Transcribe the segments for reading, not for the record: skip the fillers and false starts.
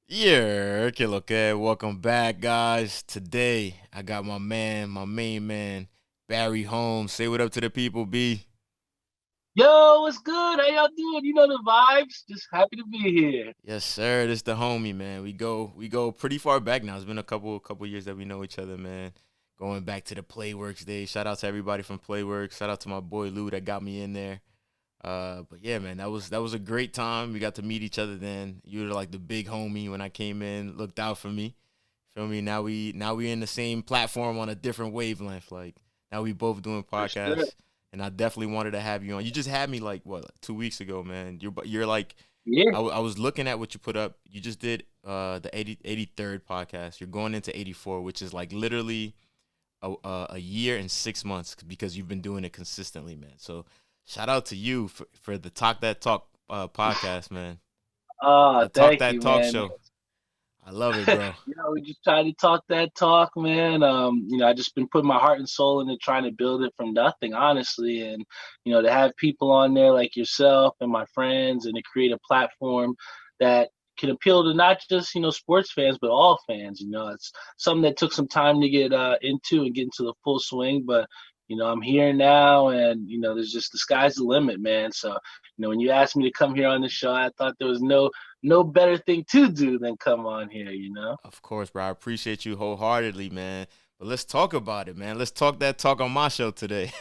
Yerrr Klk. Welcome back, guys. Today I got my main man, Barry Holmes. Say what up to the people, B. Yo, what's good? How y'all doing? You know the vibes. Just happy to be here. Yes, sir. This the homie, man. We go pretty far back now. It's been a couple years that we know each other, man. Going back to the Playworks days. Shout out to everybody from Playworks. Shout out to my boy Lou that got me in there. But yeah, man, that was a great time. We got to meet each other then. You were like the big homie when I came in, looked out for me. Feel me? Now we in the same platform on a different wavelength. Like now we both doing For sure. podcasts, and I definitely wanted to have you on. You just had me like what, like 2 weeks ago, man. You're like Yeah. I was looking at what you put up. You just did the 83rd podcast. You're going into 84, which is like literally a year and 6 months because you've been doing it consistently, man. So shout out to you for the Talk That Talk podcast, man. The Talk Thank That you, Talk man. show. I love it, bro. We just try to talk that talk, man. I just been putting my heart and soul into trying to build it from nothing, honestly. And, to have people on there like yourself and my friends and to create a platform that can appeal to not just, sports fans, but all fans. It's something that took some time to get into and get into the full swing, but I'm here now, and there's just the sky's the limit, man. So, when you asked me to come here on the show, I thought there was no better thing to do than come on here. Of course, bro. I appreciate you wholeheartedly, man. But let's talk about it, man. Let's talk that talk on my show today.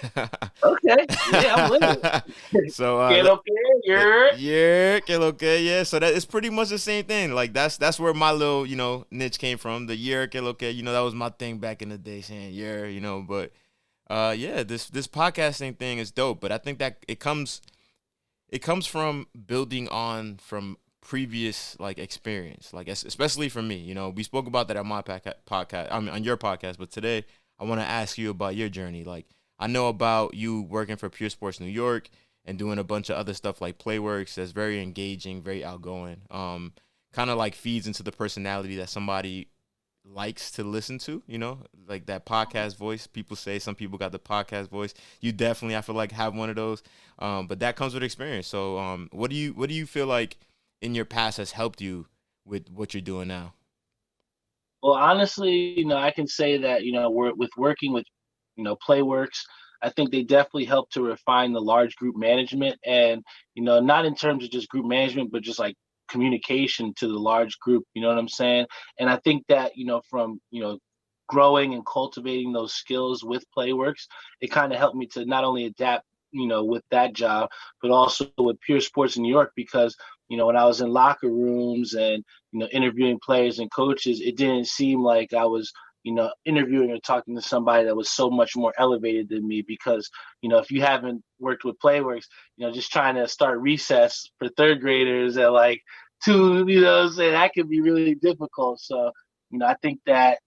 Okay, yeah, I'm with it. so Get okay, you're yeah, okay, yeah. So that is pretty much the same thing. Like that's where my little niche came from. The year okay, that was my thing back in the day, saying But yeah, this podcasting thing is dope. But I think that it comes from building on from previous like experience, like especially for me. We spoke about that on my podcast. I mean, on your podcast, but today I want to ask you about your journey. Like I know about you working for Pure Sports New York and doing a bunch of other stuff like Playworks. That's very engaging, very outgoing. Kind of like feeds into the personality that somebody likes to listen to, like that podcast voice. People say some people got the podcast voice. You definitely, I feel like, have one of those. But that comes with experience. So, what do you feel like in your past has helped you with what you're doing now? Well, honestly, I can say that, we're with working with, Playworks. I think they definitely help to refine the large group management and, not in terms of just group management, but just like communication to the large group. You know what I'm saying? And I think that, from, growing and cultivating those skills with Playworks, it kind of helped me to not only adapt, with that job, but also with Pure Sports in New York because, when I was in locker rooms and interviewing players and coaches, it didn't seem like I was, interviewing or talking to somebody that was so much more elevated than me. Because, if you haven't worked with Playworks, just trying to start recess for third graders at like two, say that could be really difficult. So, I think that,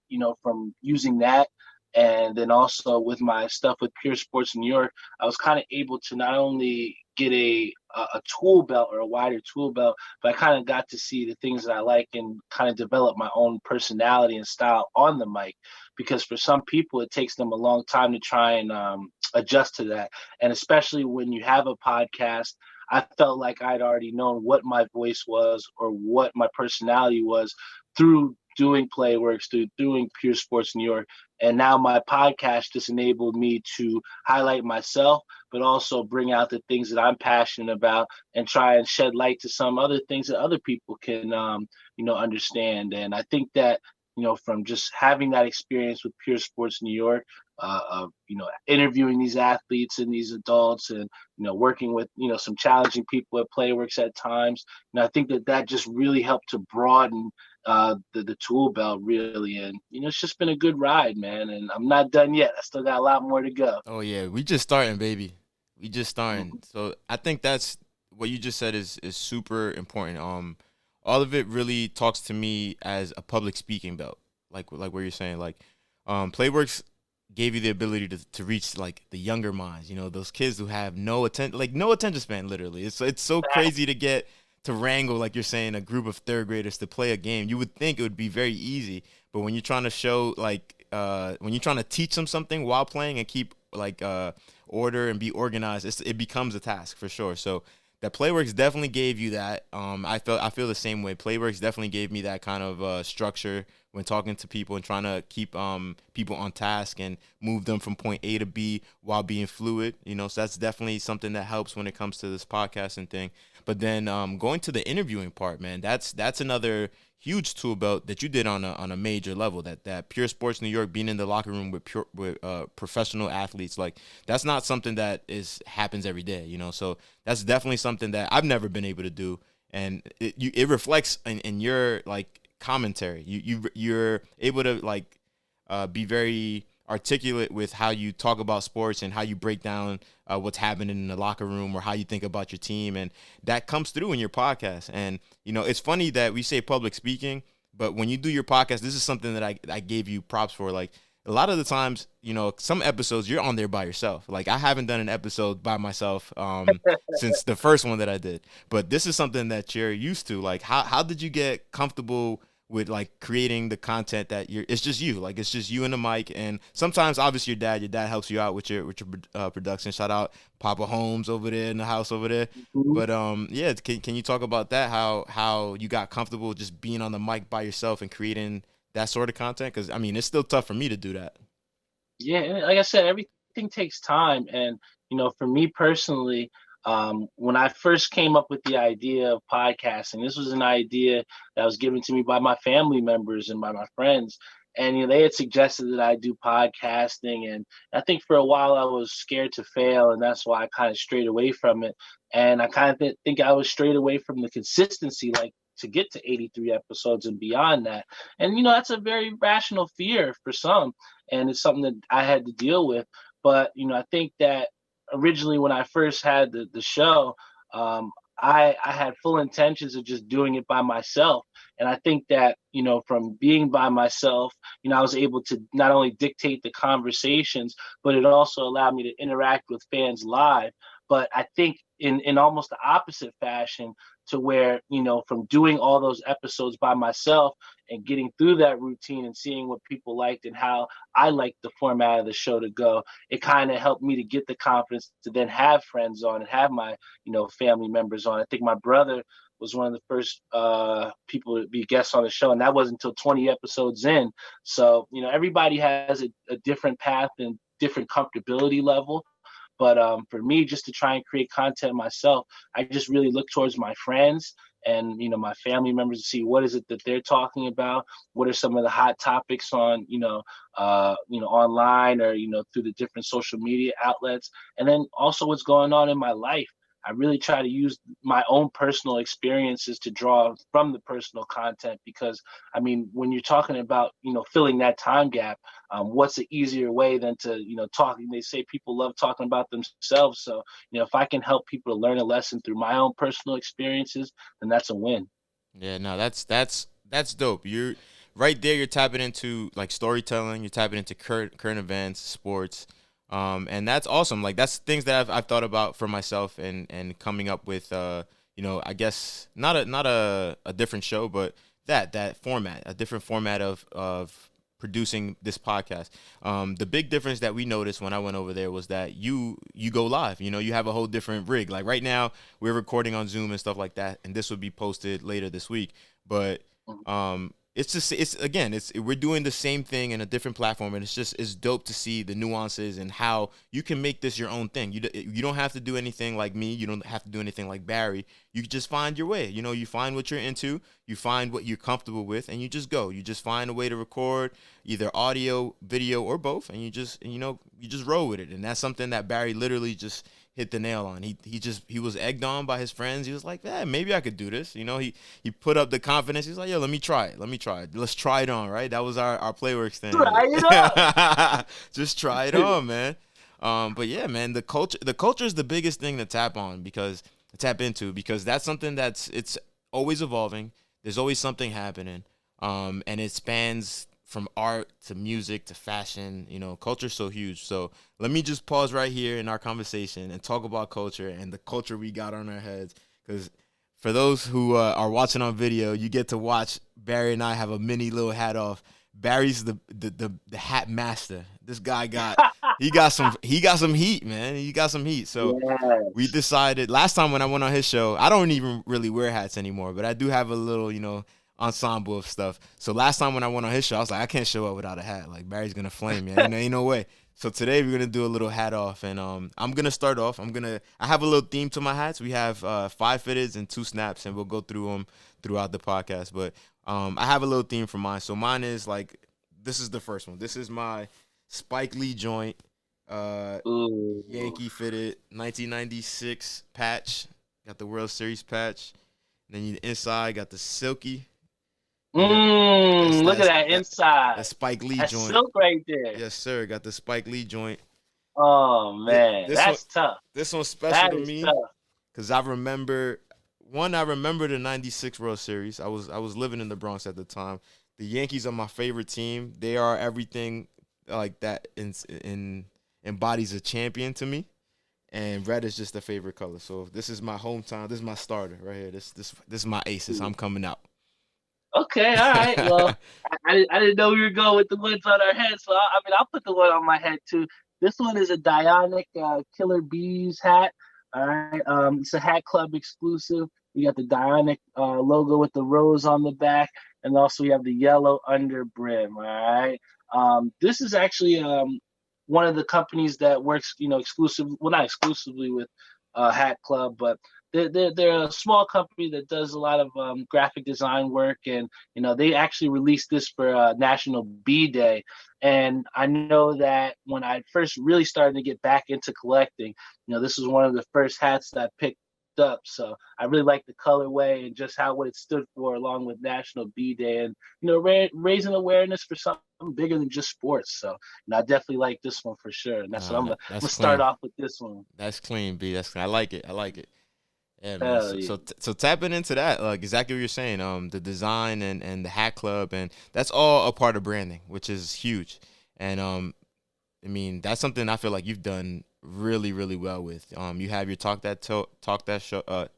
from using that and then also with my stuff with Pure Sports in New York, I was kind of able to not only get a tool belt or a wider tool belt, but I kind of got to see the things that I like and kind of develop my own personality and style on the mic. Because for some people, it takes them a long time to try and adjust to that. And especially when you have a podcast, I felt like I'd already known what my voice was or what my personality was through doing Playworks, through doing Pure Sports New York. And now my podcast just enabled me to highlight myself, but also bring out the things that I'm passionate about and try and shed light to some other things that other people can, understand. And I think that, from just having that experience with Pure Sports New York, of, interviewing these athletes and these adults and, working with, some challenging people at Playworks at times. And I think that that just really helped to broaden the tool belt really. And, it's just been a good ride, man. And I'm not done yet. I still got a lot more to go. Oh yeah, we just starting, baby. We just starting. Mhm. So I think that's what you just said is super important. All of it really talks to me as a public speaking belt, like what you're saying. Like, Playworks gave you the ability to reach like the younger minds. Those kids who have no attention span. Literally, it's so crazy to get to wrangle, like you're saying, a group of third graders to play a game. You would think it would be very easy, but when you're trying to show like when you're trying to teach them something while playing and keep like order and be organized, it becomes a task for sure. So that Playworks definitely gave you that. I feel the same way. Playworks definitely gave me that kind of structure when talking to people and trying to keep people on task and move them from point A to B while being fluid. So that's definitely something that helps when it comes to this podcasting thing. But then going to the interviewing part, man, that's another huge tool belt that you did on a major level. That Pure Sports New York, being in the locker room with professional athletes, like that's not something that is happens every day. So that's definitely something that I've never been able to do, and it reflects in your like commentary. You're able to like be very articulate with how you talk about sports and how you break down what's happening in the locker room or how you think about your team, and that comes through in your podcast. And it's funny that we say public speaking, but when you do your podcast, this is something that I gave you props for. Like a lot of the times, some episodes you're on there by yourself. Like I haven't done an episode by myself since the first one that I did, but this is something that you're used to. Like how did you get comfortable with like creating the content that it's just you, like it's just you and the mic, and sometimes obviously your dad helps you out with your production. Shout out Papa Holmes over there in the house over there. Mhm. But yeah, can you talk about that, how you got comfortable just being on the mic by yourself and creating that sort of content? Because I mean it's still tough for me to do that. Yeah, and like I said, everything takes time. And, for me personally, when I first came up with the idea of podcasting, this was an idea that was given to me by my family members and by my friends. And, they had suggested that I do podcasting. And I think for a while I was scared to fail. And that's why I kind of strayed away from it. And I kind of think I was strayed away from the consistency, like to get to 83 episodes and beyond that. And, that's a very rational fear for some, and it's something that I had to deal with. But I think that originally when I first had the show, um, I had full intentions of just doing it by myself. And I think that from being by myself, I was able to not only dictate the conversations, but it also allowed me to interact with fans live. But I think in almost the opposite fashion, to where from doing all those episodes by myself and getting through that routine and seeing what people liked and how I liked the format of the show to go, it kind of helped me to get the confidence to then have friends on and have my, family members on. I think my brother was one of the first people to be guests on the show, and that wasn't until 20 episodes in. So, everybody has a different path and different comfortability level. But for me, just to try and create content myself, I just really look towards my friends and my family members to see what is it that they're talking about, what are some of the hot topics on online or through the different social media outlets, and then also what's going on in my life. I really try to use my own personal experiences to draw from the personal content, because I mean, when you're talking about filling that time gap, what's an easier way than to talking? They say people love talking about themselves, so if I can help people to learn a lesson through my own personal experiences, then that's a win. Yeah, no, that's dope. You're right there. You're tapping into like storytelling. You're tapping into current events, sports, and that's awesome. Like that's things that I've thought about for myself, and coming up with I guess not a different show, but that format, a different format of producing this podcast. The big difference that we noticed when I went over there was that you go live. You have a whole different rig. Like right now, we're recording on Zoom and stuff like that, and this will be posted later this week. But it's just we're doing the same thing in a different platform, and it's dope to see the nuances and how you can make this your own thing. You don't have to do anything like me. You don't have to do anything like Barry. You just find your way. You find what you're into, you find what you're comfortable with, and you just go. You just find a way to record either audio, video, or both, and you just roll with it. And that's something that Barry literally just hit the nail on. He was egged on by his friends. He was like, yeah, maybe I could do this. He put up the confidence. He's like, yeah, let me try it. Let's try it on, right? That was our Playworks thing. Try it up. Just try it on, man. But yeah, man, the culture is the biggest thing to tap into, because that's something it's always evolving. There's always something happening. And it spans from art to music to fashion. Culture's so huge. So let me just pause right here in our conversation and talk about culture and the culture we got on our heads. Because for those who are watching on video, you get to watch Barry and I have a mini little hat off. Barry's the hat master. This guy he got some heat, man. He got some heat. So we Yes. decided last time when I went on his show, I don't even really wear hats anymore, but I do have a little, ensemble of stuff. So last time when I went on his show, I was like, I can't show up without a hat. Like Barry's gonna flame me. Ain't no way. So today we're gonna do a little hat off, and I'm gonna start off. I have a little theme to my hats. We have 5 fitteds and 2 snaps, and we'll go through them throughout the podcast. But I have a little theme for mine. So mine is like this is the first one. This is my Spike Lee joint, uh, Ooh. Yankee fitted 1996 patch. Got the World Series patch. Then you inside got the silky. Look at that That inside. Spike Lee That's joint. silk right there. Yes, sir. Got the Spike Lee joint. Oh man, This one, that's tough. this one's special That to is me tough. because I remember the '96 World Series. I was living in the Bronx at the time. The Yankees are my favorite team. They are everything like that embodies a champion to me. And red is just a favorite color. So this is my hometown. This is my starter right here. This is my aces. I'm coming out. Okay, all right. Well, I didn't know we were going with the ones on our head, so I mean, I'll put the one on my head too. This one is a Dionic Killer Bees hat. All right, it's a Hat Club exclusive. We got the Dionic logo with the rose on the back, and also we have the yellow under brim. All right, this is actually one of the companies that works, exclusive. Well, not exclusively with Hat Club, but they're a small company that does a lot of graphic design work, and they actually released this for National Bee Day. And I know that when I first really started to get back into collecting, this was one of the first hats that I picked up. So I really like the colorway and just how what it stood for, along with National Bee Day, and raising awareness for something bigger than just sports. So I definitely like this one for sure, and that's what I'm That's gonna start clean. off with this one. That's clean, B. That's clean. I like it. I like it. Yeah, man. Hell So yeah. so so tapping into that, like exactly what you're saying. The design and the hat club, and that's all a part of branding, which is huge. And I mean, that's something I feel like you've done really, really well with. You have your talk that show.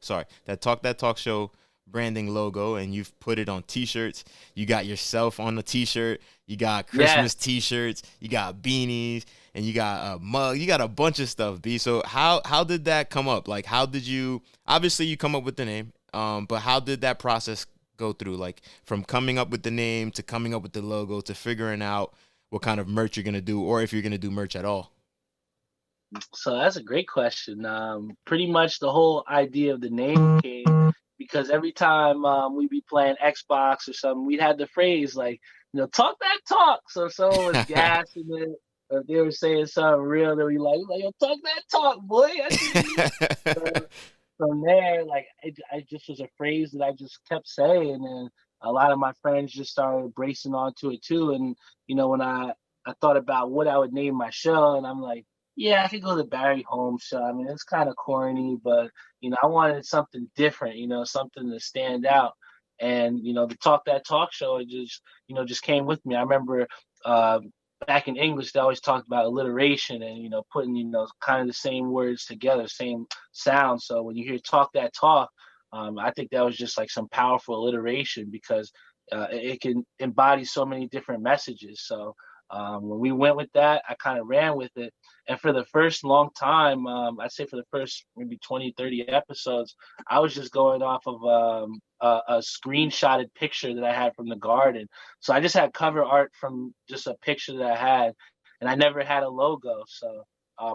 Sorry, that talk that talk show branding logo, and you've put it on T-shirts. You got yourself on the T-shirt. You got Yes. Christmas T-shirts. You got beanies, and you got a mug. You got a bunch of stuff, B. So how did that come up? Like, how did you? Obviously, you come up with the name. But how did that process go through? Like from coming up with the name to coming up with the logo to figuring out what kind of merch you're gonna do, or if you're gonna do merch at all. So that's a great question. Pretty much the whole idea of the name came because every time we'd be playing Xbox or something, we'd have the phrase like, talk that talk. So if someone was gassing it, or if they were saying something real, they'd be like, yo, talk that talk, boy. That's what you mean. So from there, like, I just was a phrase that I just kept saying, and a lot of my friends just started bracing onto it too. And when I thought about what I would name my show, and I'm like, yeah, I could go the Barry Holmes show. I mean, it's kind of corny, but I wanted something different, something to stand out. And the Talk That Talk show, it just came with me. I remember uh, back in English, they always talked about alliteration and putting kind of the same words together, same sound. So when you hear Talk That Talk, I think that was just like some powerful alliteration because it can embody so many different messages. So when we went with that, I kind of ran with it. And for the first long time, I'd say for the first maybe 20, 30 episodes, I was just going off of a screenshotted picture that I had from the garden. So I just had cover art from just a picture that I had, and I never had a logo. So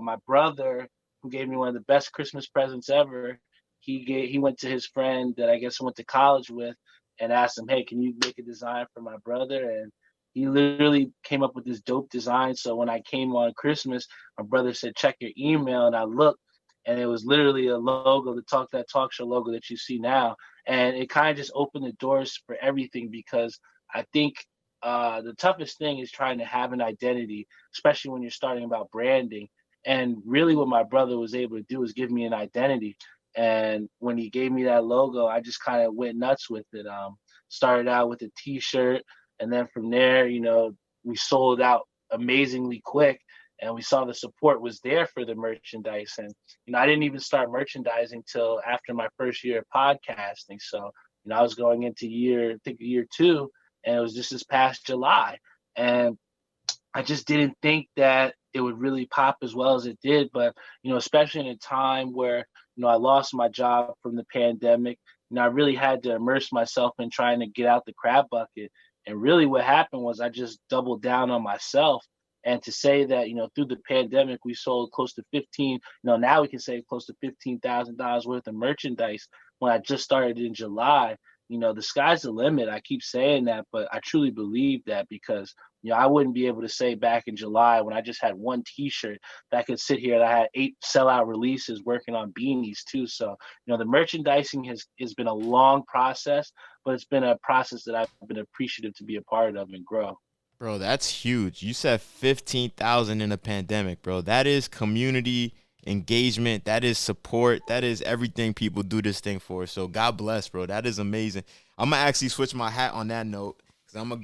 my brother, who gave me one of the best Christmas presents ever, he went to his friend that I guess I went to college with and asked him, "Hey, can you make a design for my brother?" And he literally came up with this dope design. So when I came on Christmas, my brother said, check your email. And I looked, and it was literally a logo, the Talk That Talk Show logo that you see now. And it kind of just opened the doors for everything because I think the toughest thing is trying to have an identity, especially when you're starting about branding. And really, what my brother was able to do is give me an identity. And when he gave me that logo, I just kind of went nuts with it. Started out with a T-shirt, and then from there, we sold out amazingly quick, and we saw the support was there for the merchandise. And I didn't even start merchandising till after my first year of podcasting. So I was going into I think year two, and it was just this past July. And I just didn't think that it would really pop as well as it did. But, especially in a time where, I lost my job from the pandemic, I really had to immerse myself in trying to get out the crab bucket. And really what happened was I just doubled down on myself. And to say that, through the pandemic, we sold close to 15, now we can say close to $15,000 worth of merchandise when I just started in July. The sky's the limit. I keep saying that, but I truly believe that because I wouldn't be able to say back in July when I just had one T-shirt that I could sit here and I had 8 sellout releases working on beanies too. So, the merchandising has been a long process, but it's been a process that I've been appreciative to be a part of and grow. Bro, that's huge. You said 15,000 in a pandemic, bro. That is community engagement. That is support. That is everything people do this thing for. So God bless, bro. That is amazing. I'm gonna actually switch my hat on that note because I'm gonna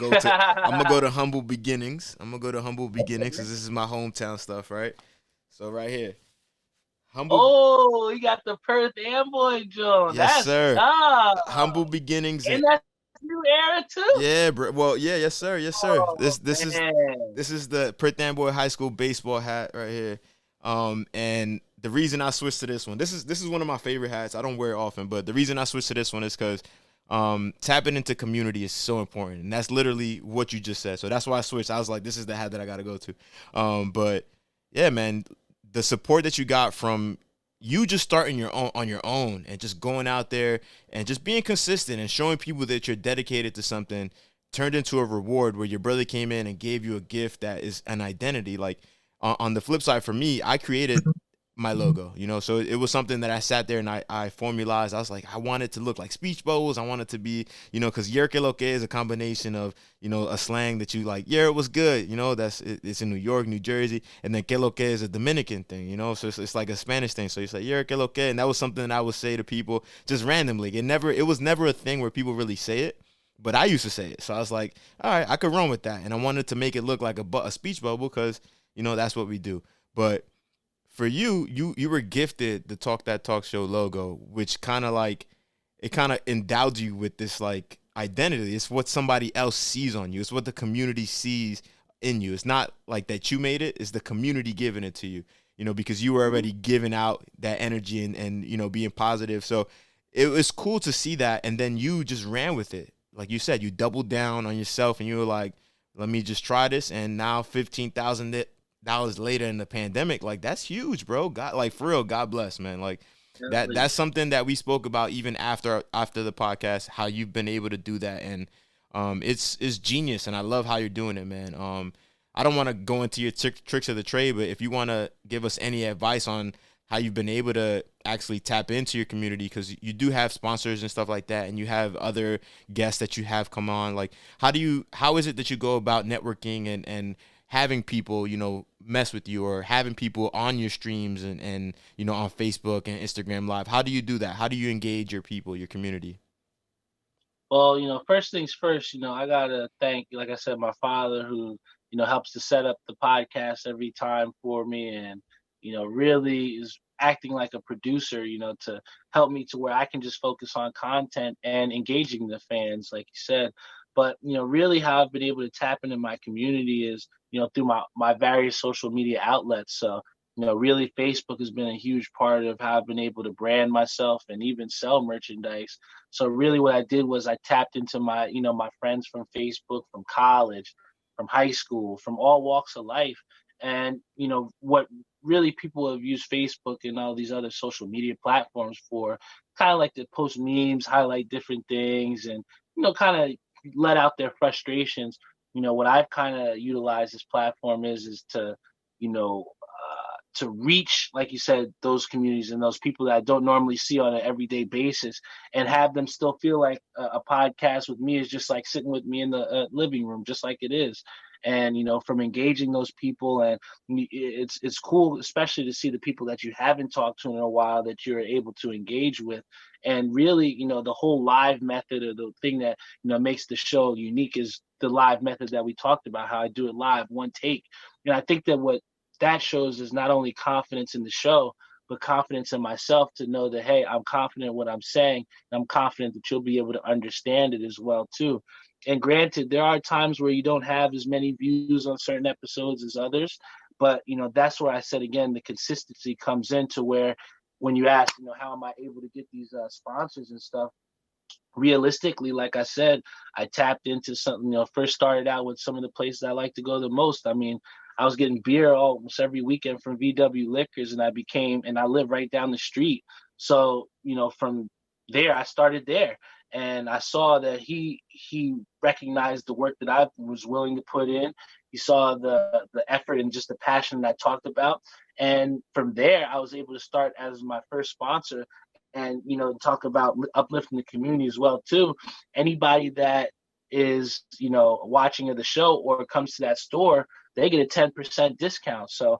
go to humble beginnings. I'm gonna go to humble beginnings because this is my hometown stuff, right? So right here, humble. Oh, you got the Perth Amboy Jones. Yes, That's sir. tough. Humble beginnings And and that's new era too. yeah, bro. Well, yeah, yes, sir, yes, sir. Oh man. This is the Perth Amboy High School baseball hat right here. And the reason I switched to this one, this is one of my favorite hats. I don't wear it often, but the reason I switched to this one is because tapping into community is so important, and that's literally what you just said. So that's why I switched. I was like, this is the hat that I got to go to. But yeah, man, the support that you got from you just starting your own on your own and just going out there and just being consistent and showing people that you're dedicated to something turned into a reward where your brother came in and gave you a gift that is an identity. Like on the flip side for me, I created my logo, so it was something that I sat there and I formalized. I was like, I want it to look like speech bubbles. I want it to be, because Yerrr Klk is a combination of, a slang that you like, yeah, it was good, it's in New York, New Jersey, and then Klk is a Dominican thing, so it's like a Spanish thing. So you say Yerrr Klk, and that was something that I would say to people just randomly. It was never a thing where people really say it, but I used to say it. So I was like, all right, I could run with that, and I wanted to make it look like a speech bubble because that's what we do. But for you were gifted the Talk That Talk Show logo, which kind of like it kind of endowed you with this like identity. It's what somebody else sees on you. It's what the community sees in you. It's not like that you made it. It's the community giving it to you. Because you were already giving out that energy and being positive. So it was cool to see that, and then you just ran with it. Like you said, you doubled down on yourself, and you were like, "Let me just try this." And now $15,000 later in the pandemic, like that's huge, bro. God, like for real, God bless, man. Like that's something that we spoke about even after the podcast, how you've been able to do that, and it's genius, and I love how you're doing it, man. I don't want to go into your tricks of the trade, but if you want to give us any advice on how you've been able to actually tap into your community, because you do have sponsors and stuff like that, and you have other guests that you have come on, like how is it that you go about networking and having people, mess with you, or having people on your streams and on Facebook and Instagram Live? How do you do that? How do you engage your people, your community? Well, first things first, I gotta thank, like I said, my father who, helps to set up the podcast every time for me and, really is acting like a producer, to help me to where I can just focus on content and engaging the fans, like you said. But, really how I've been able to tap into my community is, through my various social media outlets. So, really Facebook has been a huge part of how I've been able to brand myself and even sell merchandise. So really what I did was I tapped into my friends from Facebook, from college, from high school, from all walks of life. And, what really people have used Facebook and all these other social media platforms for, kind of like to post memes, highlight different things, and, kind of let out their frustrations. What I've kind of utilized this platform is to, to reach, like you said, those communities and those people that I don't normally see on an everyday basis, and have them still feel like a podcast with me is just like sitting with me in the living room, just like it is. And from engaging those people, and it's cool, especially to see the people that you haven't talked to in a while that you're able to engage with. And really, the whole live method, or the thing that makes the show unique, is the live method that we talked about, how I do it live, one take. And I think that what that shows is not only confidence in the show, but confidence in myself to know that, hey, I'm confident in what I'm saying. And I'm confident that you'll be able to understand it as well too. And granted, there are times where you don't have as many views on certain episodes as others, but that's where I said again the consistency comes into where when you ask, how am I able to get these sponsors and stuff? Realistically, like I said, I tapped into something, first started out with some of the places I like to go the most. I mean, I was getting beer almost every weekend from VW Liquors, and I live right down the street. So, from there, I started there. And I saw that he recognized the work that I was willing to put in. He saw the effort and just the passion that I talked about. And from there, I was able to start as my first sponsor and talk about uplifting the community as well too. Anybody that is watching of the show or comes to that store, they get a 10% discount. So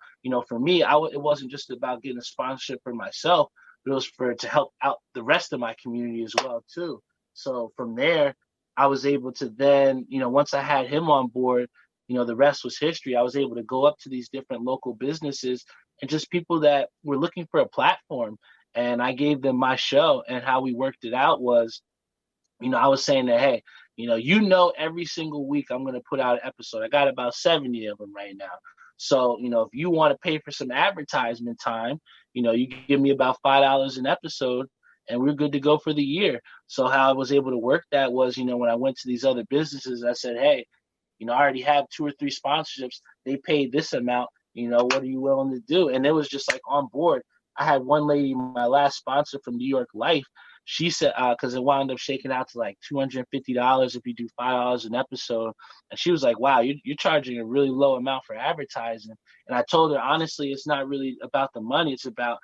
for me, it wasn't just about getting a sponsorship for myself, but it was to help out the rest of my community as well too. So from there, I was able to then, once I had him on board, the rest was history. I was able to go up to these different local businesses and just people that were looking for a platform, and I gave them my show. And how we worked it out was, I was saying that, hey, every single week I'm going to put out an episode. I got about 70 of them right now. So, if you want to pay for some advertisement time, you give me about $5 an episode and we're good to go for the year. So how I was able to work that was, when I went to these other businesses, I said, hey, I already have 2 or 3 sponsorships. They paid this amount. What are you willing to do? And it was just like on board. I had one lady, my last sponsor from New York Life. She said, because it wound up shaking out to like $250 if you do $5 an episode. And she was like, wow, you're charging a really low amount for advertising. And I told her, honestly, it's not really about the money. It's about,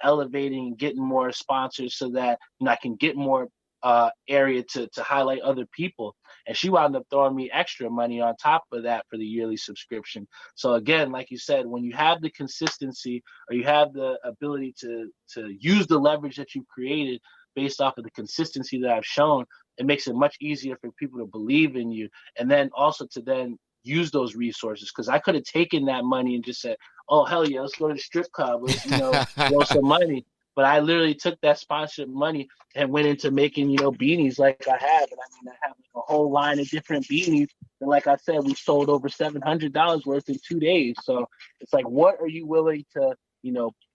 elevating and getting more sponsors so that, I can get more area to highlight other people. And she wound up throwing me extra money on top of that for the yearly subscription. So again, like you said, when you have the consistency or you have the ability to use the leverage that you've created based off of the consistency that I've shown, it makes it much easier for people to believe in you, and then also to then use those resources. Because I could have taken that money and just said, oh hell yeah, let's go to the strip club, let's throw some money. But I literally took that sponsorship money and went into making, beanies like I have. And I mean, I have like a whole line of different beanies. And like I said, we sold over $700 worth in 2 days. So it's like, what are you willing to,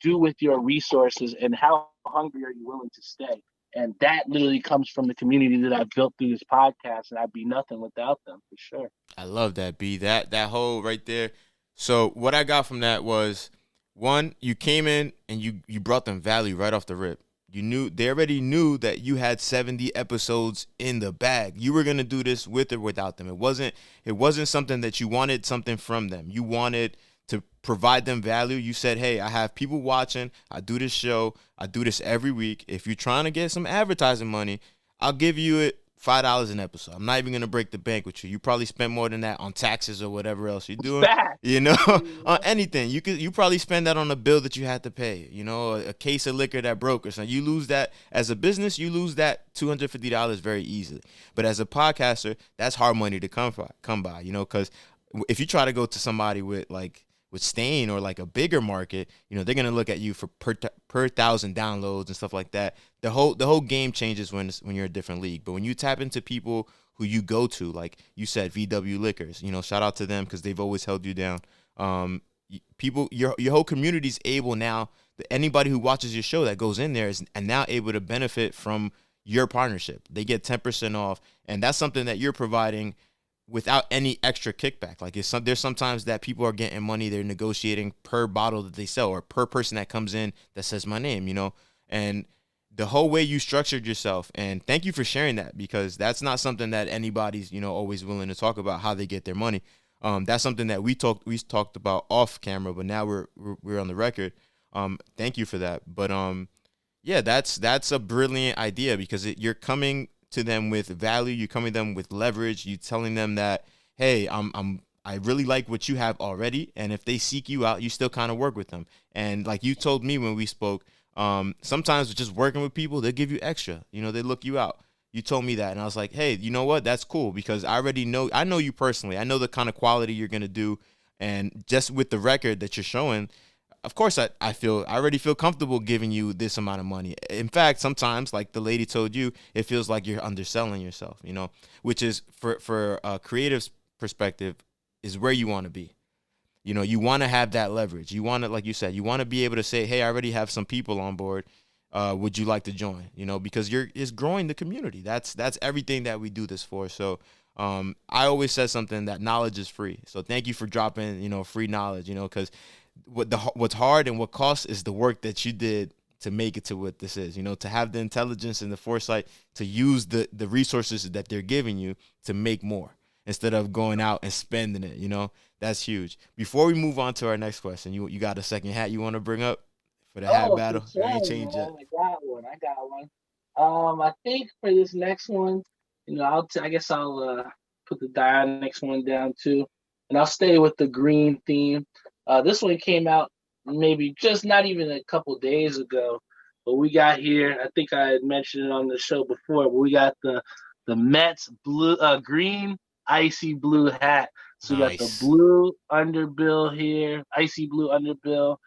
do with your resources, and how hungry are you willing to stay? And that literally comes from the community that I've built through this podcast, and I'd be nothing without them for sure. I love that, B. That whole right there. So what I got from that was, one, you came in and you brought them value right off the rip. They already knew that you had 70 episodes in the bag. You were gonna do this with or without them. It wasn't something that you wanted something from them. You wanted to provide them value. You said, hey, I have people watching. I do this show. I do this every week. If you're trying to get some advertising money, I'll give you it $5 an episode. I'm not even gonna break the bank with you. You probably spend more than that on taxes or whatever else you're doing. On anything. You probably spend that on a bill that you had to pay. A case of liquor that broke or something. You lose that as a business. You lose that $250 very easily. But as a podcaster, that's hard money to come by. Because if you try to go to somebody with Stain or like a bigger market, they're gonna look at you for per thousand downloads and stuff like that. The whole game changes when you're a different league. But when you tap into people who you go to, like you said, VW Liquors, shout out to them because they've always held you down. People, your whole community's able now. Anybody who watches your show that goes in there is and now able to benefit from your partnership. They get 10% off, and that's something that you're providing without any extra kickback. Like there's sometimes that people are getting money, they're negotiating per bottle that they sell or per person that comes in that says my name, and the whole way you structured yourself. And thank you for sharing that, because that's not something that anybody's, always willing to talk about how they get their money. That's something that we talked about off camera, but now we're on the record. Thank you for that. But yeah, that's a brilliant idea, because you're coming to them with value, you're coming to them with leverage, you telling them that, hey, I really like what you have already, and if they seek you out, you still kind of work with them. And like you told me when we spoke, sometimes just working with people, they'll give you extra, they look you out. You told me that, and I was like, hey, you know what, that's cool, because I know you personally, I know the kind of quality you're gonna do, and just with the record that you're showing, of course I already feel comfortable giving you this amount of money. In fact, sometimes, like the lady told you, it feels like you're underselling yourself, which is for a creative's perspective is where you want to be. You want to have that leverage. You want to, like you said, you want to be able to say, hey, I already have some people on board. Would you like to join? Because it's growing the community. That's everything that we do this for. So I always said something that knowledge is free. So thank you for dropping, free knowledge, because what's hard and what costs is the work that you did to make it to what this is, to have the intelligence and the foresight to use the resources that they're giving you to make more instead of going out and spending it. That's huge. Before we move on to our next question, you got a second hat you want to bring up for the hat Oh, for battle? You ain't sure, changed yet. man. I got one. I got one. I think for this next one, I guess I'll put the Dionix one down too, and I'll stay with the green theme. This one came out maybe just not even a couple days ago, but we got here. I think I had mentioned it on the show before, but we got the Mets blue, green, icy blue hat. So we got the Nice. blue underbill here, icy blue underbill.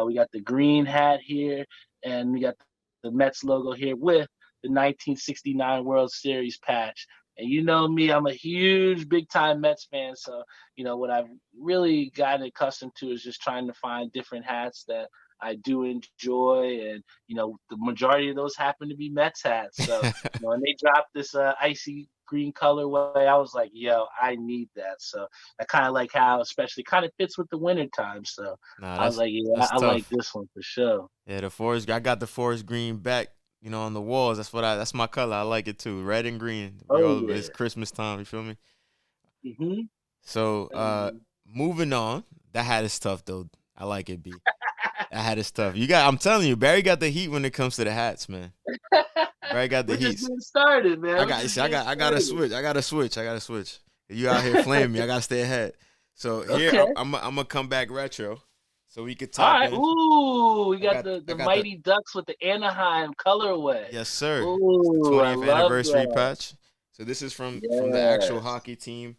We got the green hat here, and we got the Mets logo here with the 1969 World Series patch. And you know me, I'm a huge, big time Mets fan. So, what I've really gotten accustomed to is just trying to find different hats that I do enjoy. And, the majority of those happen to be Mets hats. So, when they dropped this icy green colorway, I was like, yo, I need that. So I kind of like how, especially, kind of fits with the winter time. So Nah, I was like, yeah, that's I like tough. this one for sure. Yeah, the forest. I got the forest green back. On the walls. That's my color. I like it too. Red and green. Oh It's yeah. Christmas time. You feel me? Hmm. So, moving on. That hat is tough though. I like it, B. That hat is tough. I'm telling you, Barry got the heat when it comes to the hats, man. Barry got the We're just heat. getting started, man. I We're got. just See, getting I got to started. switch. I got to switch. I got to switch. You out here flaming me. I got to stay ahead. So here, Okay. I'm gonna come back retro, so we could All tap right. in. Ooh, we got I the got the Mighty Ducks with the Anaheim colorway. Yes, sir. It's the Ooh, I 20th love anniversary that. patch. So this is from the actual Yes. hockey team,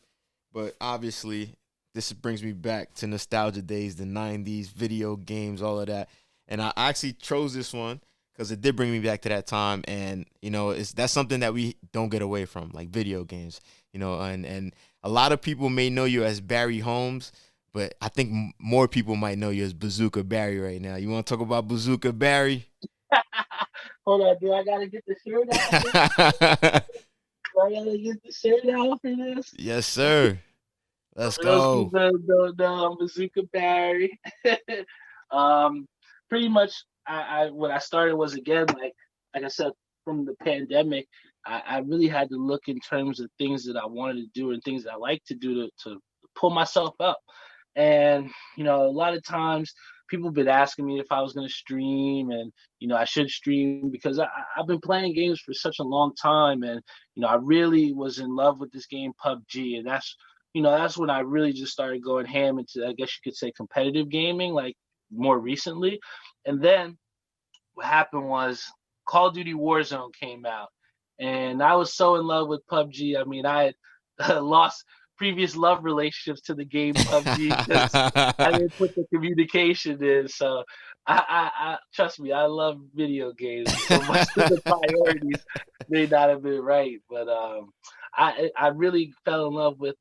but obviously this brings me back to nostalgia days, the 90s, video games, all of that. And I actually chose this one because it did bring me back to that time, and that's something that we don't get away from, like video games. And a lot of people may know you as Barry Holmes, but I think more people might know you as Bazooka Barry right now. You want to talk about Bazooka Barry? Hold on, do I gotta get the shirt out for this? Do I gotta get the shirt out for this? Yes, sir. Let's For those who go. don't know, I'm Bazooka Barry. um, Pretty much, I what I started was, again, like I said, from the pandemic, I really had to look in terms of things that I wanted to do and things that I like to do to pull myself up. And a lot of times people have been asking me if I was going to stream, and I should stream because I've been playing games for such a long time, and I really was in love with this game PUBG, and that's when I really just started going ham into, I guess you could say, competitive gaming, like more recently. And then what happened was Call of Duty Warzone came out, and I was so in love with PUBG. I mean, I had lost previous love relationships to the game PUBG because I didn't put the communication in. So I trust me, I love video games so much that the priorities may not have been right. But I really fell in love with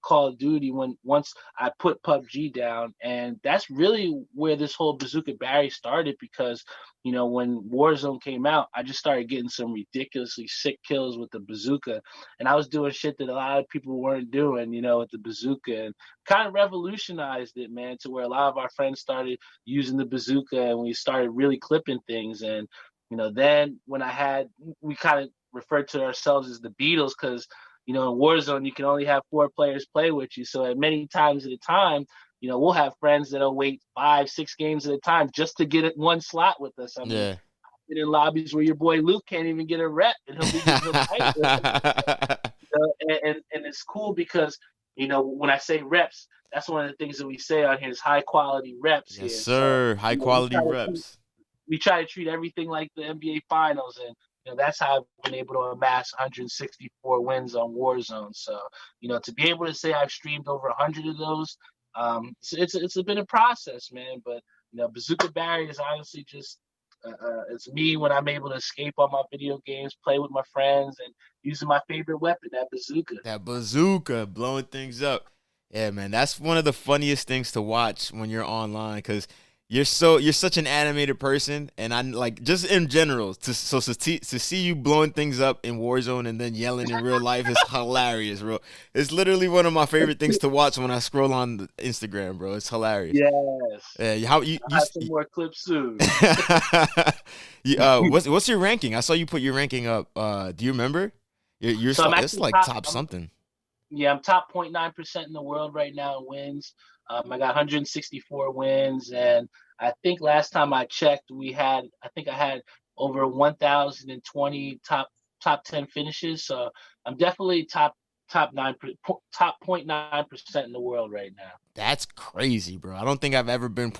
Call of Duty once I put PUBG down, and that's really where this whole Bazooka Barry started because when Warzone came out, I just started getting some ridiculously sick kills with the bazooka, and I was doing shit that a lot of people weren't doing, with the bazooka, and kind of revolutionized it, man, to where a lot of our friends started using the bazooka, and we started really clipping things, and then when we kind of referred to ourselves as the Beatles because in Warzone you can only have 4 players play with you, so at many times at a time we'll have friends that'll wait 5, 6 games at a time just to get it one slot with us. I mean, Yeah. in lobbies where your boy Luke can't even get a rep, and he'll fight with us. And it's cool because when I say reps, that's one of the things that we say on here is high quality reps Yes, here. So sir. High we quality try to treat reps. we try to treat everything like the NBA Finals, and that's how I've been able to amass 164 wins on Warzone. So to be able to say I've streamed over 100 of those, it's been a process, man. But Bazooka Barry is honestly just it's me when I'm able to escape on my video games, play with my friends, and using my favorite weapon, that bazooka. That bazooka blowing things up. Yeah, man, that's one of the funniest things to watch when you're online because you're such an animated person, and I like just in general to see you blowing things up in Warzone and then yelling in real life is hilarious, bro. It's literally one of my favorite things to watch when I scroll on the Instagram, bro. It's hilarious. Yes, Yeah, how you I have some more clips soon. what's your ranking? I saw you put your ranking up. Do you remember? So I'm It's actually like top. top something. Yeah, I'm top 0.9% in the world right now in wins. I got 164 wins, and I think last time I checked, I think I had over 1,020 top 10 finishes. So I'm definitely top 0.9% in the world right now. That's crazy, bro. I don't think I've ever been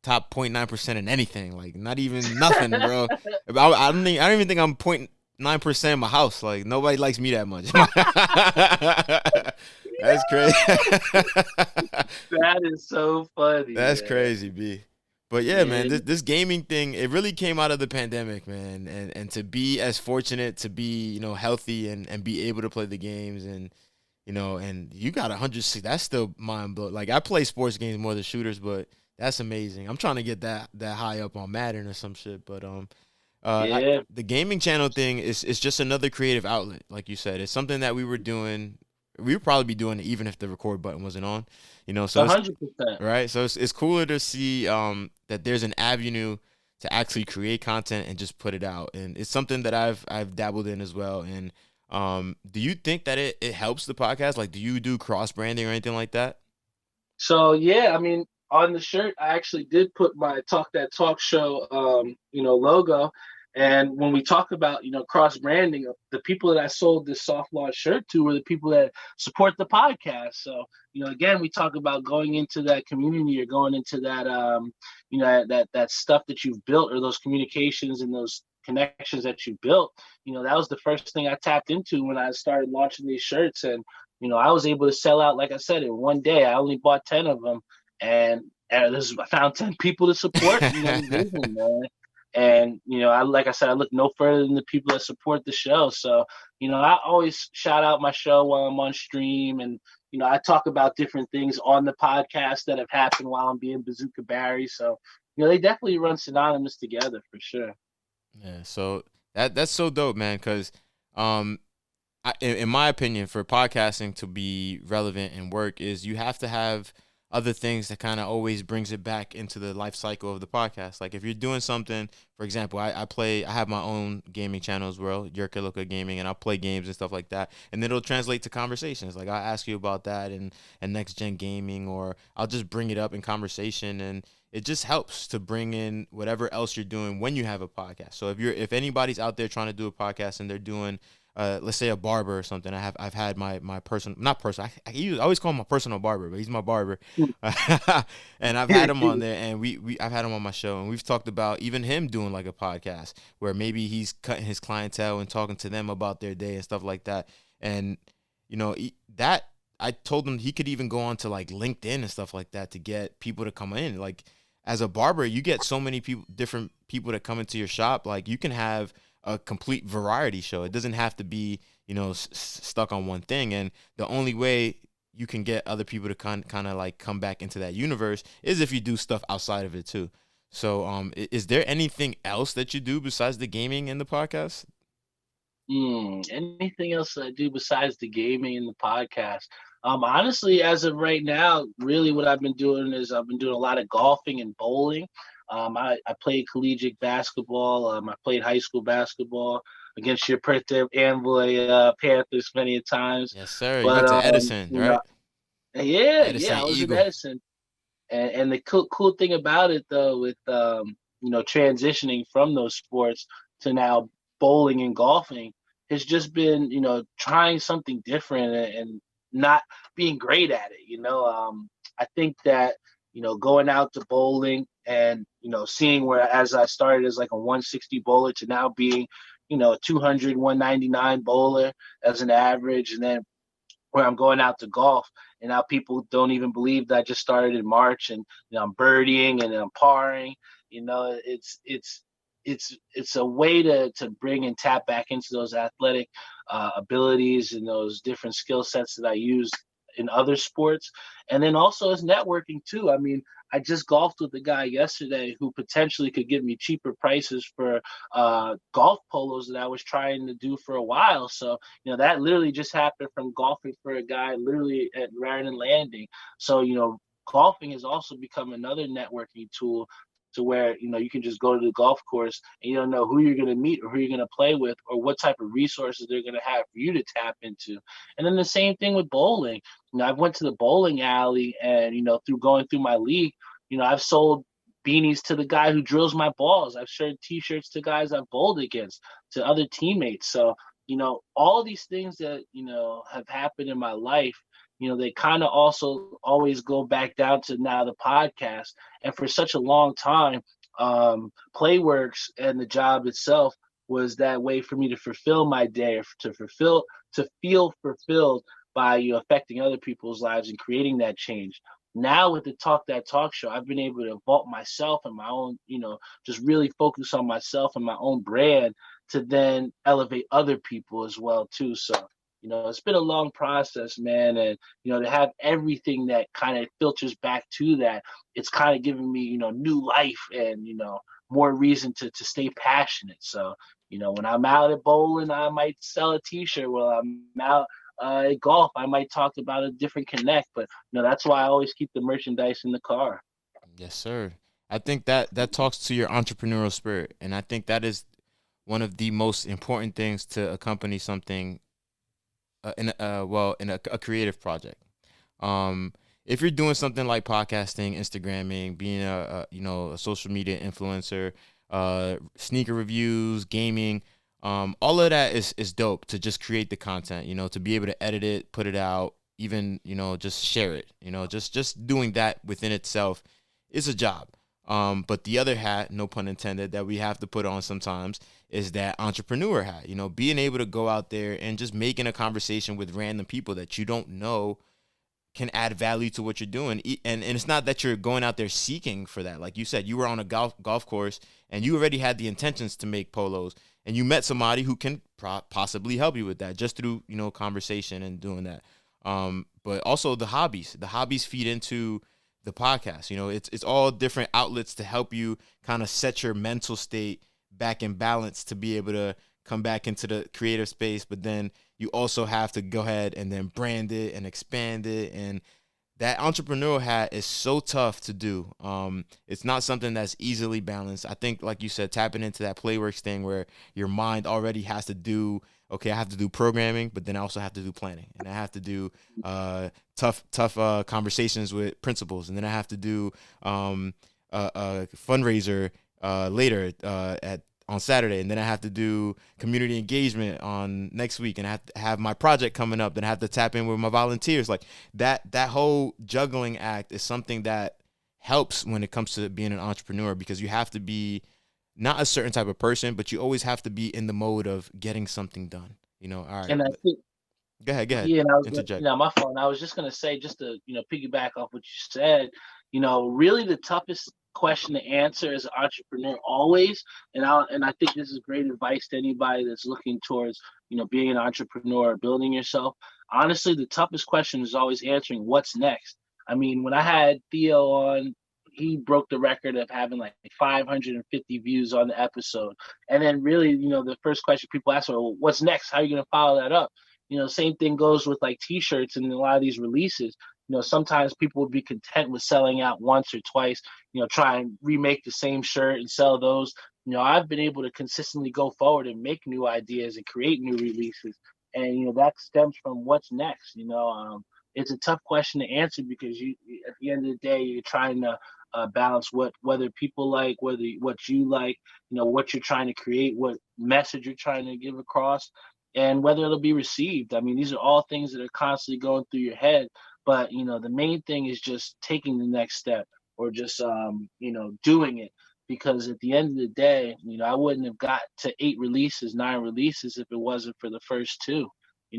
top 0.9% in anything. Like not even nothing, bro. I don't even think I'm 0.9% in my house. Like nobody likes me that much. That's crazy. That is so funny, That's man. crazy, B. But yeah, man, Yeah, this gaming thing, it really came out of the pandemic, man. And to be as fortunate to be, healthy and be able to play the games and you got 106. That's still mind blowing. Like I play sports games more than shooters, but that's amazing. I'm trying to get that high up on Madden or some shit. But yeah, the gaming channel thing is just another creative outlet, like you said. It's something that we were doing. We would probably be doing it even if the record button wasn't on, So it's 100%. right. So it's cooler to see that there's an avenue to actually create content and just put it out, and it's something that I've dabbled in as well. And do you think that it helps the podcast? Like, do you do cross branding or anything like that? So yeah, I mean, on the shirt, I actually did put my Talk That Talk show, logo. And when we talk about, cross branding, the people that I sold this soft launch shirt to were the people that support the podcast. So, again, we talk about going into that community or going into that, that stuff that you've built or those communications and those connections that you built. That was the first thing I tapped into when I started launching these shirts. And I was able to sell out, like I said, in one day. I only bought 10 of them, and I found 10 people to support, the vision, man. And like I said, I look no further than the people that support the show. So, I always shout out my show while I'm on stream, and I talk about different things on the podcast that have happened while I'm being Bazooka Barry. So, they definitely run synonymous together for sure. Yeah, so that's so dope, man. Because um, in my opinion, for podcasting to be relevant and work, is you have to have other things that kind of always brings it back into the life cycle of the podcast. Like if you're doing something, for example, I have my own gaming channel as well, Yerrr Klk Gaming, and I'll play games and stuff like that, and then it'll translate to conversations. Like I'll ask you about that and next gen gaming, or I'll just bring it up in conversation, and it just helps to bring in whatever else you're doing when you have a podcast. So if anybody's out there trying to do a podcast and they're doing let's say a barber or something. I've had my person, not person. I always call him my personal barber, but he's my barber, and I've had him on there, and I've had him on my show, and we've talked about even him doing like a podcast where maybe he's cutting his clientele and talking to them about their day and stuff like that, and that I told him he could even go on to like LinkedIn and stuff like that to get people to come in. Like as a barber, you get so many people, different people that come into your shop. Like you can have a complete variety show. It doesn't have to be, stuck on one thing. And the only way you can get other people to kind of like come back into that universe is if you do stuff outside of it too. So, is there anything else that you do besides the gaming and the podcast? Anything else that I do besides the gaming and the podcast? Honestly, as of right now, really what I've been doing is I've been doing a lot of golfing and bowling. I played collegiate basketball. I played high school basketball against your Perth Amboy Panthers many a times. Yes, sir. You But went to Edison, right? yeah, Edison I was in Eagle. Edison. And the cool thing about it though, with transitioning from those sports to now bowling and golfing, has just been trying something different and not being great at it. I think that going out to bowling and seeing where as I started as like a 160 bowler to now being a 200 199 bowler as an average, and then where I'm going out to golf, and now people don't even believe that I just started in March, and I'm birdieing and I'm parring. It's a way to bring and tap back into those athletic abilities and those different skill sets that I use in other sports, and then also as networking too. I mean, I just golfed with a guy yesterday who potentially could give me cheaper prices for golf polos that I was trying to do for a while. So, that literally just happened from golfing for a guy literally at Raritan Landing. So, golfing has also become another networking tool to where, you can just go to the golf course and you don't know who you're going to meet or who you're going to play with or what type of resources they're going to have for you to tap into. And then the same thing with bowling. I went to the bowling alley and, through going through my league, I've sold beanies to the guy who drills my balls. I've shared T-shirts to guys I've bowled against, to other teammates. So, all of these things that, have happened in my life, they kind of also always go back down to now the podcast. And for such a long time, Playworks and the job itself was that way for me to fulfill my day, or to feel fulfilled by affecting other people's lives and creating that change. Now with the Talk That Talk show, I've been able to vault myself and my own, just really focus on myself and my own brand to then elevate other people as well too. So, it's been a long process, man. And, to have everything that kind of filters back to that, it's kind of giving me, new life and, more reason to stay passionate. So, when I'm out at bowling, I might sell a t-shirt. While I'm out at golf, I might talk about a different connect, but that's why I always keep the merchandise in the car. Yes, sir. I think that talks to your entrepreneurial spirit, and I think that is one of the most important things to accompany something in a creative project. Um, if you're doing something like podcasting, Instagramming, being a social media influencer, sneaker reviews, gaming, all of that is dope to just create the content. To be able to edit it, put it out, even just share it. Just doing that within itself is a job. But the other hat, no pun intended, that we have to put on sometimes is that entrepreneur hat. Being able to go out there and just making a conversation with random people that you don't know can add value to what you're doing. And it's not that you're going out there seeking for that. Like you said, you were on a golf course and you already had the intentions to make polos, and you met somebody who can possibly help you with that just through conversation and doing that. But also the hobbies. The hobbies feed into the podcast. It's all different outlets to help you kind of set your mental state back in balance to be able to come back into the creative space. But then you also have to go ahead and then brand it and expand it. And that entrepreneurial hat is so tough to do. It's not something that's easily balanced. I think, like you said, tapping into that Playworks thing where your mind already has to do, okay, I have to do programming, but then I also have to do planning, and I have to do tough conversations with principals, and then I have to do a fundraiser later at on Saturday, and then I have to do community engagement on next week, and I have to have my project coming up, then I have to tap in with my volunteers. Like that whole juggling act is something that helps when it comes to being an entrepreneur, because you have to be not a certain type of person, but you always have to be in the mode of getting something done. All right. And I think Go ahead. Yeah, and Interject. my phone. I was just gonna say, just to piggyback off what you said. Really the toughest question to answer as an entrepreneur always, and I think this is great advice to anybody that's looking towards being an entrepreneur, building yourself. Honestly, the toughest question is always answering what's next. I mean, when I had Theo on, he broke the record of having like 550 views on the episode, and then really, the first question people ask are, well, what's next? How are you gonna follow that up? Same thing goes with like t-shirts and a lot of these releases. Sometimes people would be content with selling out once or twice, try and remake the same shirt and sell those. I've been able to consistently go forward and make new ideas and create new releases. And, that stems from what's next. It's a tough question to answer because at the end of the day, you're trying to balance whether people like, what you like, what you're trying to create, what message you're trying to give across, and whether it'll be received. I mean, these are all things that are constantly going through your head. But the main thing is just taking the next step, or just doing it. Because at the end of the day, I wouldn't have got to 8 releases, 9 releases if it wasn't for the first two.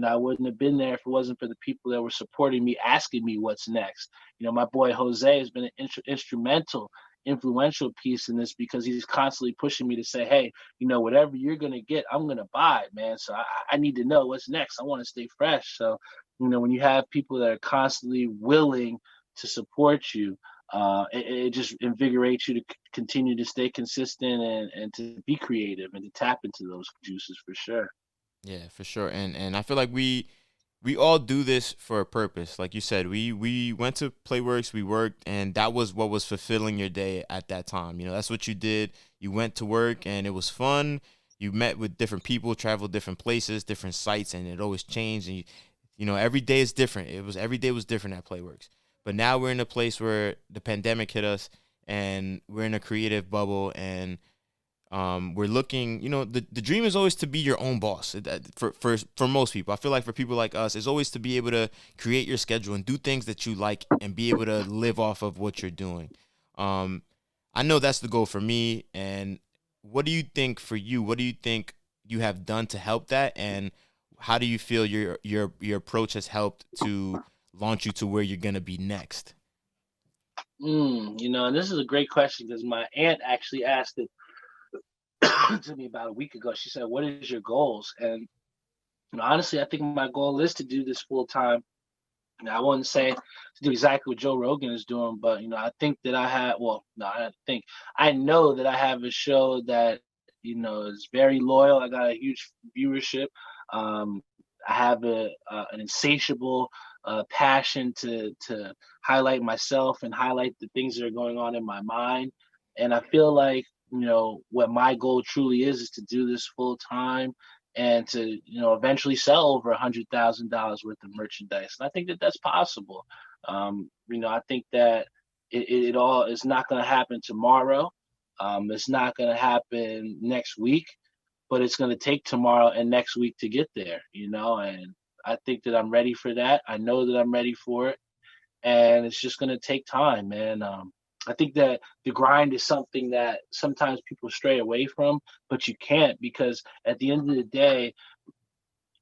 I wouldn't have been there if it wasn't for the people that were supporting me, asking me what's next. My boy Jose has been an instrumental, influential piece in this because he's constantly pushing me to say, hey, whatever you're gonna get, I'm gonna buy it, man. So I need to know what's next. I want to stay fresh. So, when you have people that are constantly willing to support you, it just invigorates you to continue to stay consistent and to be creative and to tap into those juices for sure. Yeah, for sure. And I feel like we all do this for a purpose. Like you said, we went to Playworks, we worked, and that was what was fulfilling your day at that time. That's what you did. You went to work, and it was fun. You met with different people, traveled different places, different sites, and it always changed. And every day is different. Every day was different at Playworks. But now we're in a place where the pandemic hit us, and we're in a creative bubble, and we're looking, the dream is always to be your own boss. For most people, I feel like for people like us, it's always to be able to create your schedule and do things that you like and be able to live off of what you're doing. Um, I know that's the goal for me. And what do you think for you? What do you think you have done to help that? And how do you feel your approach has helped to launch you to where you're gonna be next? And this is a great question because my aunt actually asked it to me about a week ago. She said, "What is your goals?" And honestly, I think my goal is to do this full time. I wouldn't say to do exactly what Joe Rogan is doing, but I think that I have. Well, no, I don't think I know that I have a show that is very loyal. I got a huge viewership. Um, I have an insatiable passion to highlight myself and highlight the things that are going on in my mind. And I feel like what my goal truly is to do this full time and to eventually sell over $100,000 worth of merchandise. And I think that that's possible. I think that it all is not going to happen tomorrow. It's not going to happen next week, but it's going to take tomorrow and next week to get there. And I think that I'm ready for that. I know that I'm ready for it, and it's just going to take time, man. I think that the grind is something that sometimes people stray away from, but you can't because at the end of the day,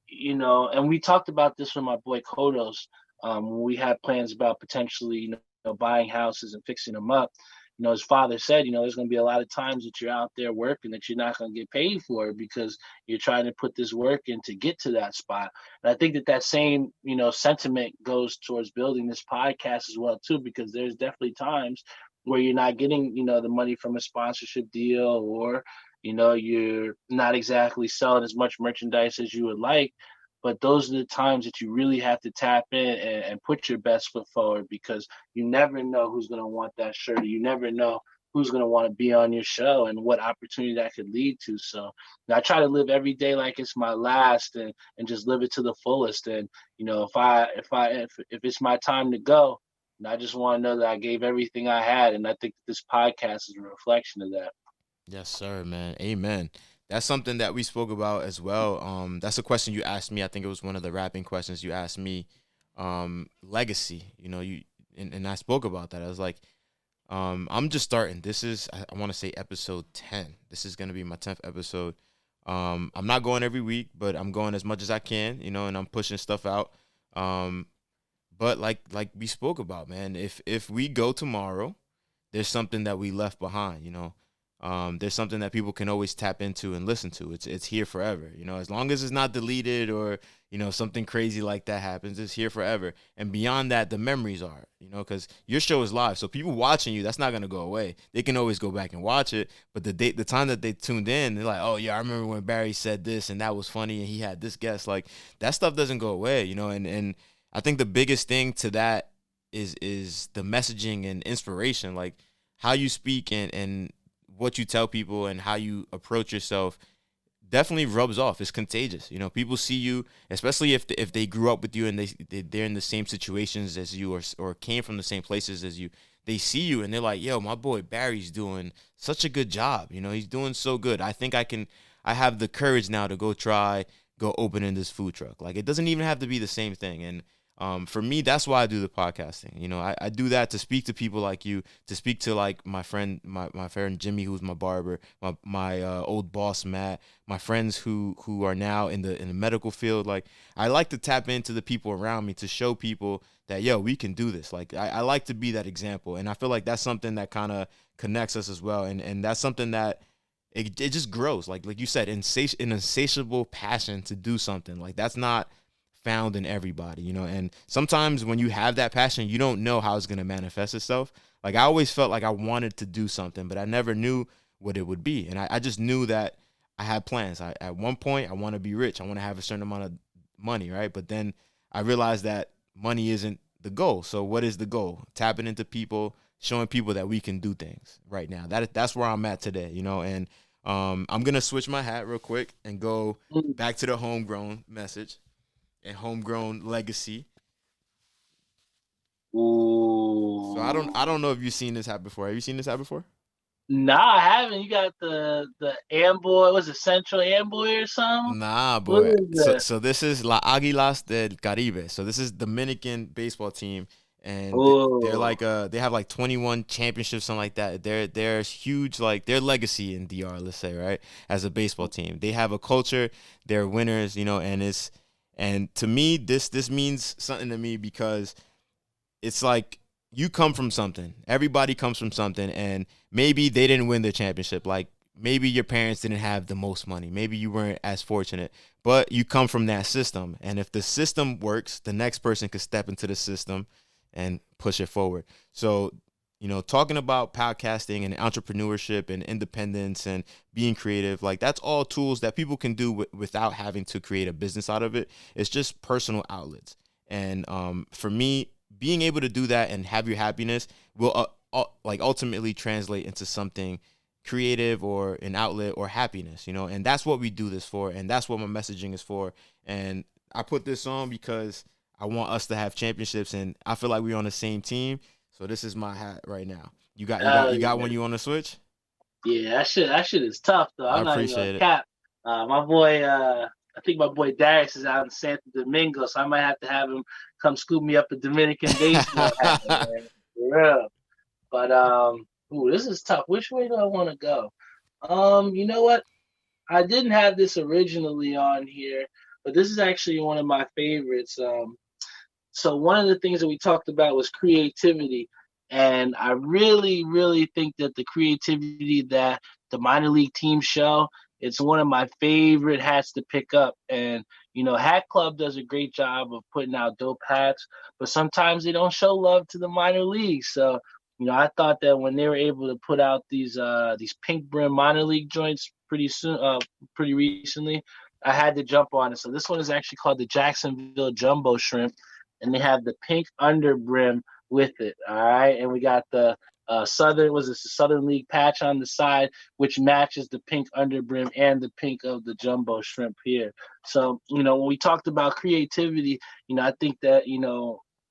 and we talked about this with my boy Kodos when we had plans about potentially, buying houses and fixing them up. His father said, there's going to be a lot of times that you're out there working that you're not going to get paid for because you're trying to put this work in to get to that spot. And I think that that same, sentiment goes towards building this podcast as well, too, because there's definitely times where you're not getting, the money from a sponsorship deal or, you're not exactly selling as much merchandise as you would like. But those are the times that you really have to tap in and put your best foot forward because you never know who's going to want that shirt. You never know who's going to want to be on your show and what opportunity that could lead to. So I try to live every day like it's my last and just live it to the fullest. And, if it's my time to go, I just want to know that I gave everything I had. And I think this podcast is a reflection of that. Yes, sir, man. Amen. That's something that we spoke about as well. That's a question you asked me. I think it was one of the rapping questions you asked me. Legacy. And I spoke about that. I was like, I'm just starting. This is I want to say episode 10. This is gonna be my 10th episode. I'm not going every week, but I'm going as much as I can. And I'm pushing stuff out. But like we spoke about, man, if we go tomorrow, there's something that we left behind. There's something that people can always tap into and listen to. It's here forever. As long as it's not deleted or something crazy like that happens, it's here forever. And beyond that, the memories are. Because your show is live, so people watching you, that's not gonna go away. They can always go back and watch it. But the time that they tuned in, they're like, oh yeah, I remember when Barry said this and that was funny and he had this guest. Like that stuff doesn't go away. And I think the biggest thing to that is the messaging and inspiration, like how you speak and what you tell people and how you approach yourself definitely rubs off. It's contagious. People see you, especially if they grew up with you and they're in the same situations as you or came from the same places as you. They see you and they're like, yo, my boy Barry's doing such a good job. He's doing so good. I think I have the courage now to go open in this food truck. Like it doesn't even have to be the same thing. And For me, that's why I do the podcasting. You know, I do that to speak to people like you, to speak to like my friend Jimmy, who's my barber, my old boss Matt, my friends who are now in the medical field. Like, I like to tap into the people around me to show people that, yo, we can do this. Like, I like to be that example, and I feel like that's something that kind of connects us as well, and that's something that it just grows. Like you said, an insatiable passion to do something. Like, that's not found in everybody, you know. And sometimes when you have that passion, you don't know how it's gonna manifest itself. Like, I always felt like I wanted to do something, but I never knew what it would be. And I just knew that I had plans. At one point, I want to be rich. I want to have a certain amount of money, right? But then I realized that money isn't the goal. So what is the goal? Tapping into people, showing people that we can do things right now. That's where I'm at today, you know. And I'm gonna switch my hat real quick and go back to the homegrown message and homegrown legacy. So Ooh. I don't know if you've seen this hat before. Have you seen this hat before? Nah, I haven't. You got the Amboy, was it Central Amboy or something? Nah, What boy. is this? So this is La Águilas del Caribe. So this is Dominican baseball team, and they're Oh, like they have like 21 championships, something like that. They're huge, like their legacy in DR, let's say, right? As a baseball team, they have a culture. They're winners, you know, and to me this means something to me because it's like you come from something. Everybody comes from something, and maybe they didn't win the championship. Like, maybe your parents didn't have the most money. Maybe you weren't as fortunate, but you come from that system. And if the system works, the next person could step into the system and push it forward. So, you know, talking about podcasting and entrepreneurship and independence and being creative, like, that's all tools that people can do without having to create a business out of it. It's just personal outlets. And for me, being able to do that and have your happiness will like ultimately translate into something creative or an outlet or happiness, you know. And that's what we do this for, and that's what my messaging is for. And I put this on because I want us to have championships, and I feel like we're on the same team. So this is my hat right now. hell You got yeah. one you want to switch? Yeah, that shit is tough though. I I'm not even gonna appreciate it. cap. My boy, I think my boy Darius is out in Santo Domingo, so I might have to have him come scoop me up a Dominican baseball hat, man. For real. But ooh, this is tough. Which way do I want to go? You know what? I didn't have this originally on here, but this is actually one of my favorites. So one of the things that we talked about was creativity, and I really, really think that the creativity that the minor league teams show, it's one of my favorite hats to pick up. And Hat Club does a great job of putting out dope hats, but sometimes they don't show love to the minor leagues. So I thought that when they were able to put out these pink brim minor league joints pretty recently, I had to jump on it. So this one is actually called the Jacksonville Jumbo Shrimp, and they have the pink under brim with it. All right, and we got the Southern League patch on the side, which matches the pink under brim and the pink of the jumbo shrimp here. So when we talked about creativity, I think that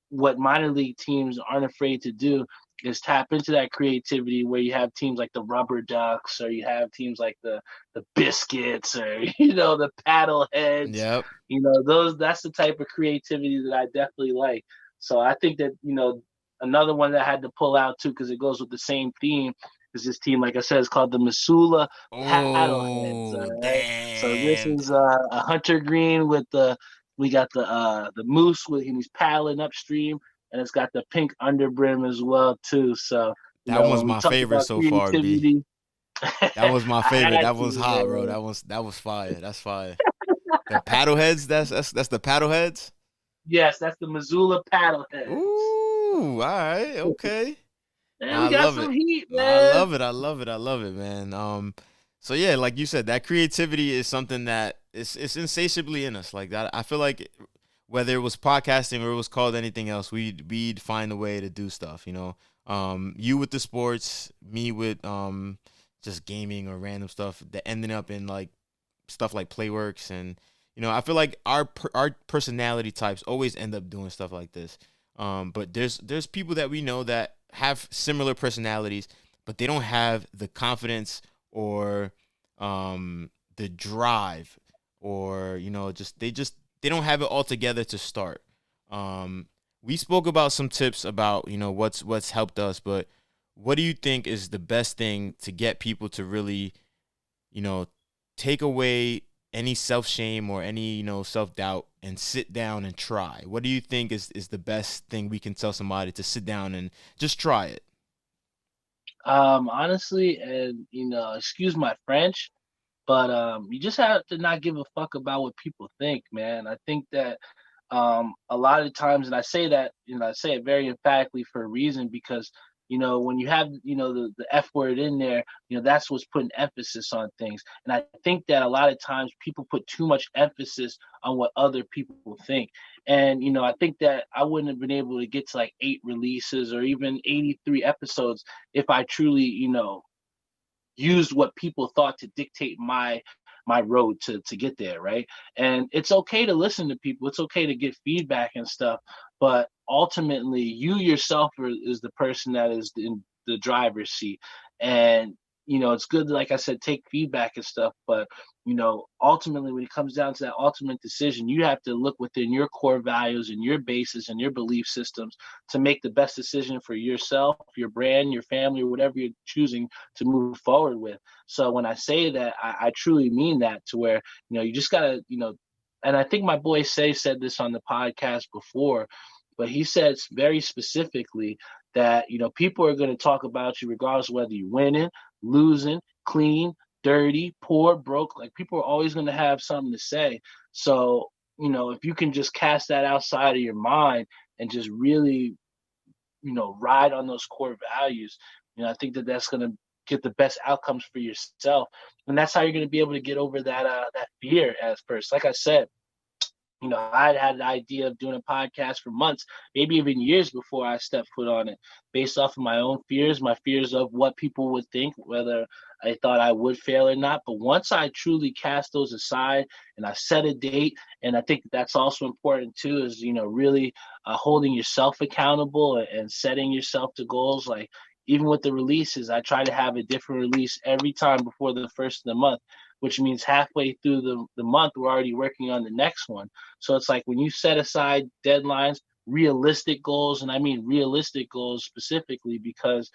what minor league teams aren't afraid to do is tap into that creativity where you have teams like the Rubber Ducks, or you have teams like the Biscuits, or the Paddleheads. Yep. Those that's the type of creativity that I definitely like. So I think that another one that I had to pull out too, because it goes with the same theme, is this team, like I said, is called the Missoula Paddleheads. Oh, All right. So this damn. is a hunter green with we got the moose with, and he's paddling upstream, and it's got the pink underbrim as well too. So That one's when we my talk favorite about so far, B. creativity, That was my I favorite. had That was to, hot, bro. man. That was fire. That's fire. The paddleheads. That's the paddleheads. Yes, that's the Missoula Paddleheads. Ooh, all right, okay. Man, Nah, I we got love some it. heat, Nah, I man. love it. I love it. I love it, man. So yeah, like you said, that creativity is something that it's insatiably in us. Like that, I feel like whether it was podcasting or it was called anything else, we'd find a way to do stuff. You know, you with the sports, me with just gaming or random stuff that ending up in like stuff like Playworks. And I feel like our personality types always end up doing stuff like this. But there's people that we know that have similar personalities, but they don't have the confidence or the drive, or just they don't have it all together to start. Um, we spoke about some tips about what's helped us, but what do you think is the best thing to get people to really you know take away any self shame or any self doubt and sit down and try? What do you think is the best thing we can tell somebody to sit down and just try it? Honestly, and excuse my French, but you just have to not give a fuck about what people think, man. I think that a lot of times, and I say that, I say it very emphatically for a reason because when you have the F word in there, that's what's putting emphasis on things. And I think that a lot of times people put too much emphasis on what other people think. And I think that I wouldn't have been able to get to like 8 releases or even 83 episodes if I truly used what people thought to dictate my road to get there, right? And it's okay to listen to people, it's okay to get feedback and stuff, but ultimately you yourself is the person that is in the driver's seat. And it's good to, like I said, take feedback and stuff, but ultimately when it comes down to that ultimate decision, you have to look within your core values and your bases and your belief systems to make the best decision for yourself, your brand, your family, or whatever you're choosing to move forward with. So when I say that, I truly mean that, to where you just gotta and I think my boy Say said this on the podcast before, but he said very specifically that people are going to talk about you regardless of whether you're winning, losing, clean, dirty, poor, broke. Like, people are always going to have something to say. So if you can just cast that outside of your mind and just really ride on those core values, I think that that's going to get the best outcomes for yourself. And that's how you're going to be able to get over that fear at first. Like I said, I'd had the idea of doing a podcast for months, maybe even years before I stepped foot on it, based off of my own fears, my fears of what people would think, whether I thought I would fail or not. But once I truly cast those aside and I set a date, and I think that's also important too, is, really holding yourself accountable and setting yourself to goals. Like, even with the releases, I try to have a different release every time before the first of the month, which means halfway through the month, we're already working on the next one. So it's like, when you set aside deadlines, realistic goals, and I mean realistic goals specifically, because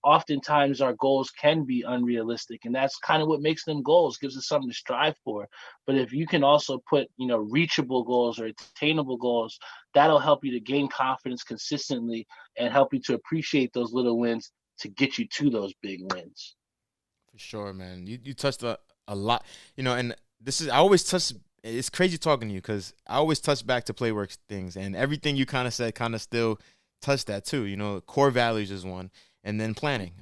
oftentimes our goals can be unrealistic, and that's kind of what makes them goals, gives us something to strive for. But if you can also put reachable goals or attainable goals, that'll help you to gain confidence consistently and help you to appreciate those little wins to get you to those big wins. For sure, man. You touched a lot, and this is I always touch. It's crazy talking to you because I always touch back to Playworks things, and everything you kind of said kind of still touch that too. Core values is one, and then planning,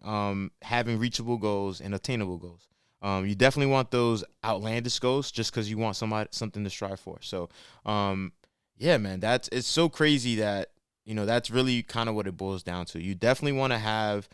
having reachable goals and attainable goals. You definitely want those outlandish goals just because you want something to strive for. So, yeah, man, it's so crazy that that's really kind of what it boils down to. You definitely want to have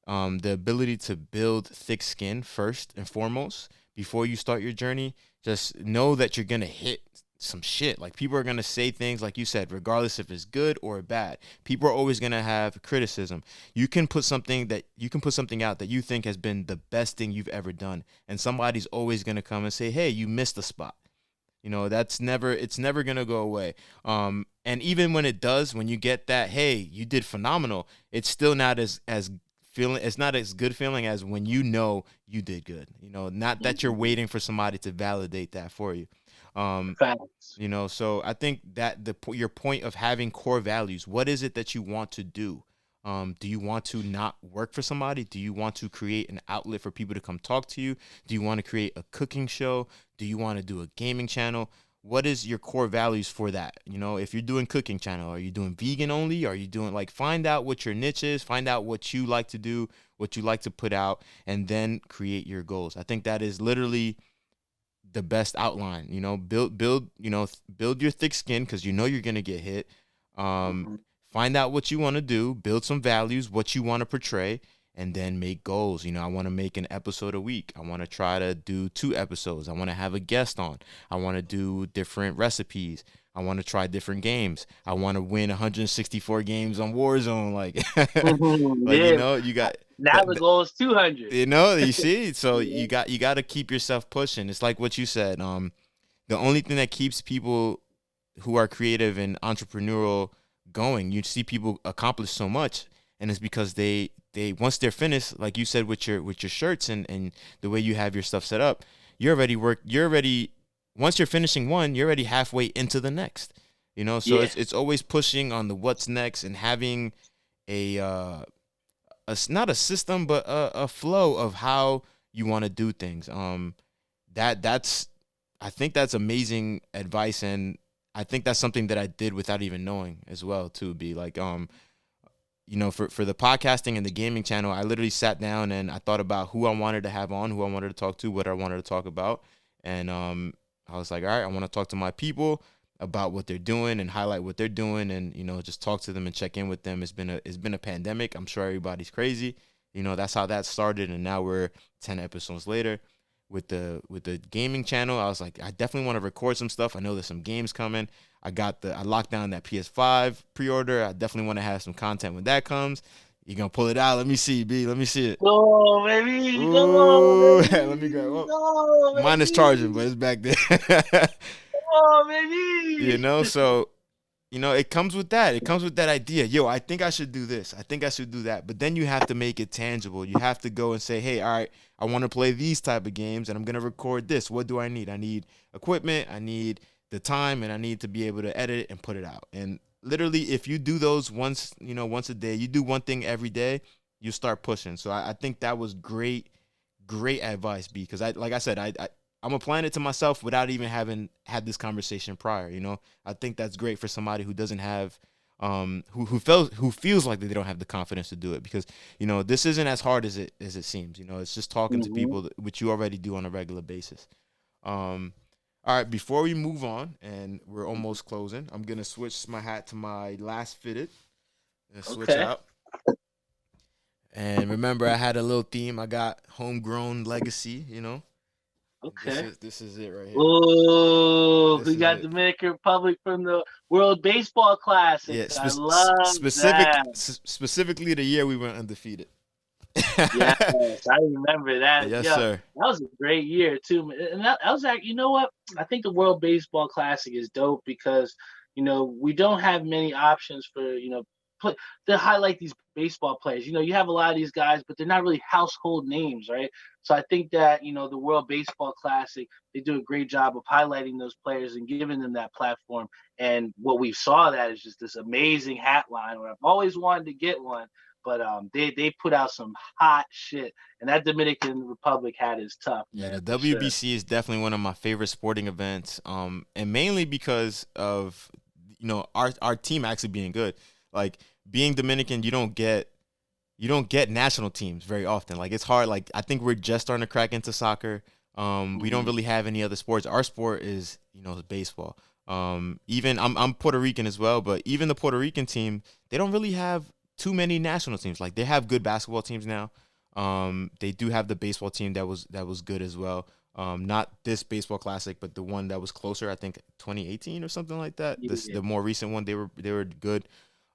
the ability to build thick skin first and foremost before you start your journey. Just know that you're gonna hit some shit. Like, people are gonna say things, like you said, regardless if it's good or bad. People are always gonna have criticism. You can put something out that you think has been the best thing you've ever done, and somebody's always gonna come and say, "Hey, you missed a spot." It's never gonna go away. And even when it does, when you get that, "Hey, you did phenomenal," it's still not as feeling. It's not as good feeling as when you did good. Not that you're Mhm. waiting for somebody to validate that for you. Um, Facts. so I think that your point of having core values. What is it that you want to do? Do you want to not work for somebody? Do you want to create an outlet for people to come talk to you? Do you want to create a cooking show? Do you want to do a gaming channel? What is your core values for that? If you're doing cooking channel, are you doing vegan only? Are you doing, like, find out what your niche is, find out what you like to do, what you like to put out, and then create your goals. I think that is literally the best outline. Build your thick skin because you're gonna get hit. Um, Mhm. find out what you want to do, build some values, what you want to portray, and then make goals. I want to make an episode a week. I want to try to do 2 episodes. I want to have a guest on. I want to do different recipes. I want to try different games. I want to win 164 games on Warzone. Like, like Yeah. you got Now that. the goal is 200. You see, so Yeah. you got to keep yourself pushing. It's like what you said. The only thing that keeps people who are creative and entrepreneurial going. You see people accomplish so much, and it's because they once they're finished, like you said with your shirts and the way you have your stuff set up, you're already once you're finishing one, you're already halfway into the next. So Yeah. it's always pushing on the what's next and having a not a system but a flow of how you want to do things. That's I think that's amazing advice, and I think that's something that I did without even knowing as well too. Be like, for the podcasting and the gaming channel, I literally sat down and I thought about who I wanted to have on, who I wanted to talk to, what I wanted to talk about, and I was like, all right, I want to talk to my people about what they're doing and highlight what they're doing, and just talk to them and check in with them. It's been a pandemic. I'm sure everybody's crazy. That's how that started, and now we're 10 episodes later with the gaming channel. I was like, I definitely want to record some stuff. I know there's some games coming. I locked down that PS5 pre-order. I definitely want to have some content when that comes. You gonna pull it out? Let me see, B. Let me see it. Come on, baby. Come Ooh, on, let me go. baby. Well, Come on, mine is charging, but baby. it's back there. Come on, baby. So it comes with that. It comes with that idea. Yo, I think I should do this. I think I should do that. But then you have to make it tangible. You have to go and say, hey, all right, I want to play these type of games, and I'm gonna record this. What do I need? I need equipment. I need the time, and I need to be able to edit it and put it out. And literally, if you do those once a day, you do one thing every day, you start pushing. So I think that was great, great advice, B. Because like I said, I'm applying it to myself without even having had this conversation prior. I think that's great for somebody who doesn't have, who feels like they don't have the confidence to do it, because this isn't as hard as it seems. It's just talking to Mm-hmm. people, which you already do on a regular basis. All right, before we move on, and we're almost closing, I'm gonna switch my hat to my last fitted. Switch Okay. out. And remember, I had a little theme. I got homegrown legacy. And this Okay. is this is it right here. Oh, This we is got it. Dominican Republic from the World Baseball Classic. Yeah, I love that. specifically the year we went undefeated. Yes, I remember that. Yes, Yeah, that sir. was a great year too, and that was actually, you know what? I think the World Baseball Classic is dope because we don't have many options for play, to highlight these baseball players. You have a lot of these guys, but they're not really household names, right? So I think that the World Baseball Classic, they do a great job of highlighting those players and giving them that platform. And what we saw that is just this amazing hat line where I've always wanted to get one. But they put out some hot shit, and that Dominican Republic hat is tough, Yeah, man, the for sure. WBC is definitely one of my favorite sporting events. And mainly because of our team actually being good. Like, being Dominican, you don't get national teams very often. Like, it's hard. Like, I think we're just starting to crack into soccer. We don't Hmm. really have any other sports. Our sport is baseball. Even I'm Puerto Rican as well, but even the Puerto Rican team, they don't really have too many national teams. Like, they have good basketball teams now. They do have the baseball team that was good as well. Not this baseball classic, but the one that was closer. I think 2018 or something like that. The Yeah. more recent one, they were good.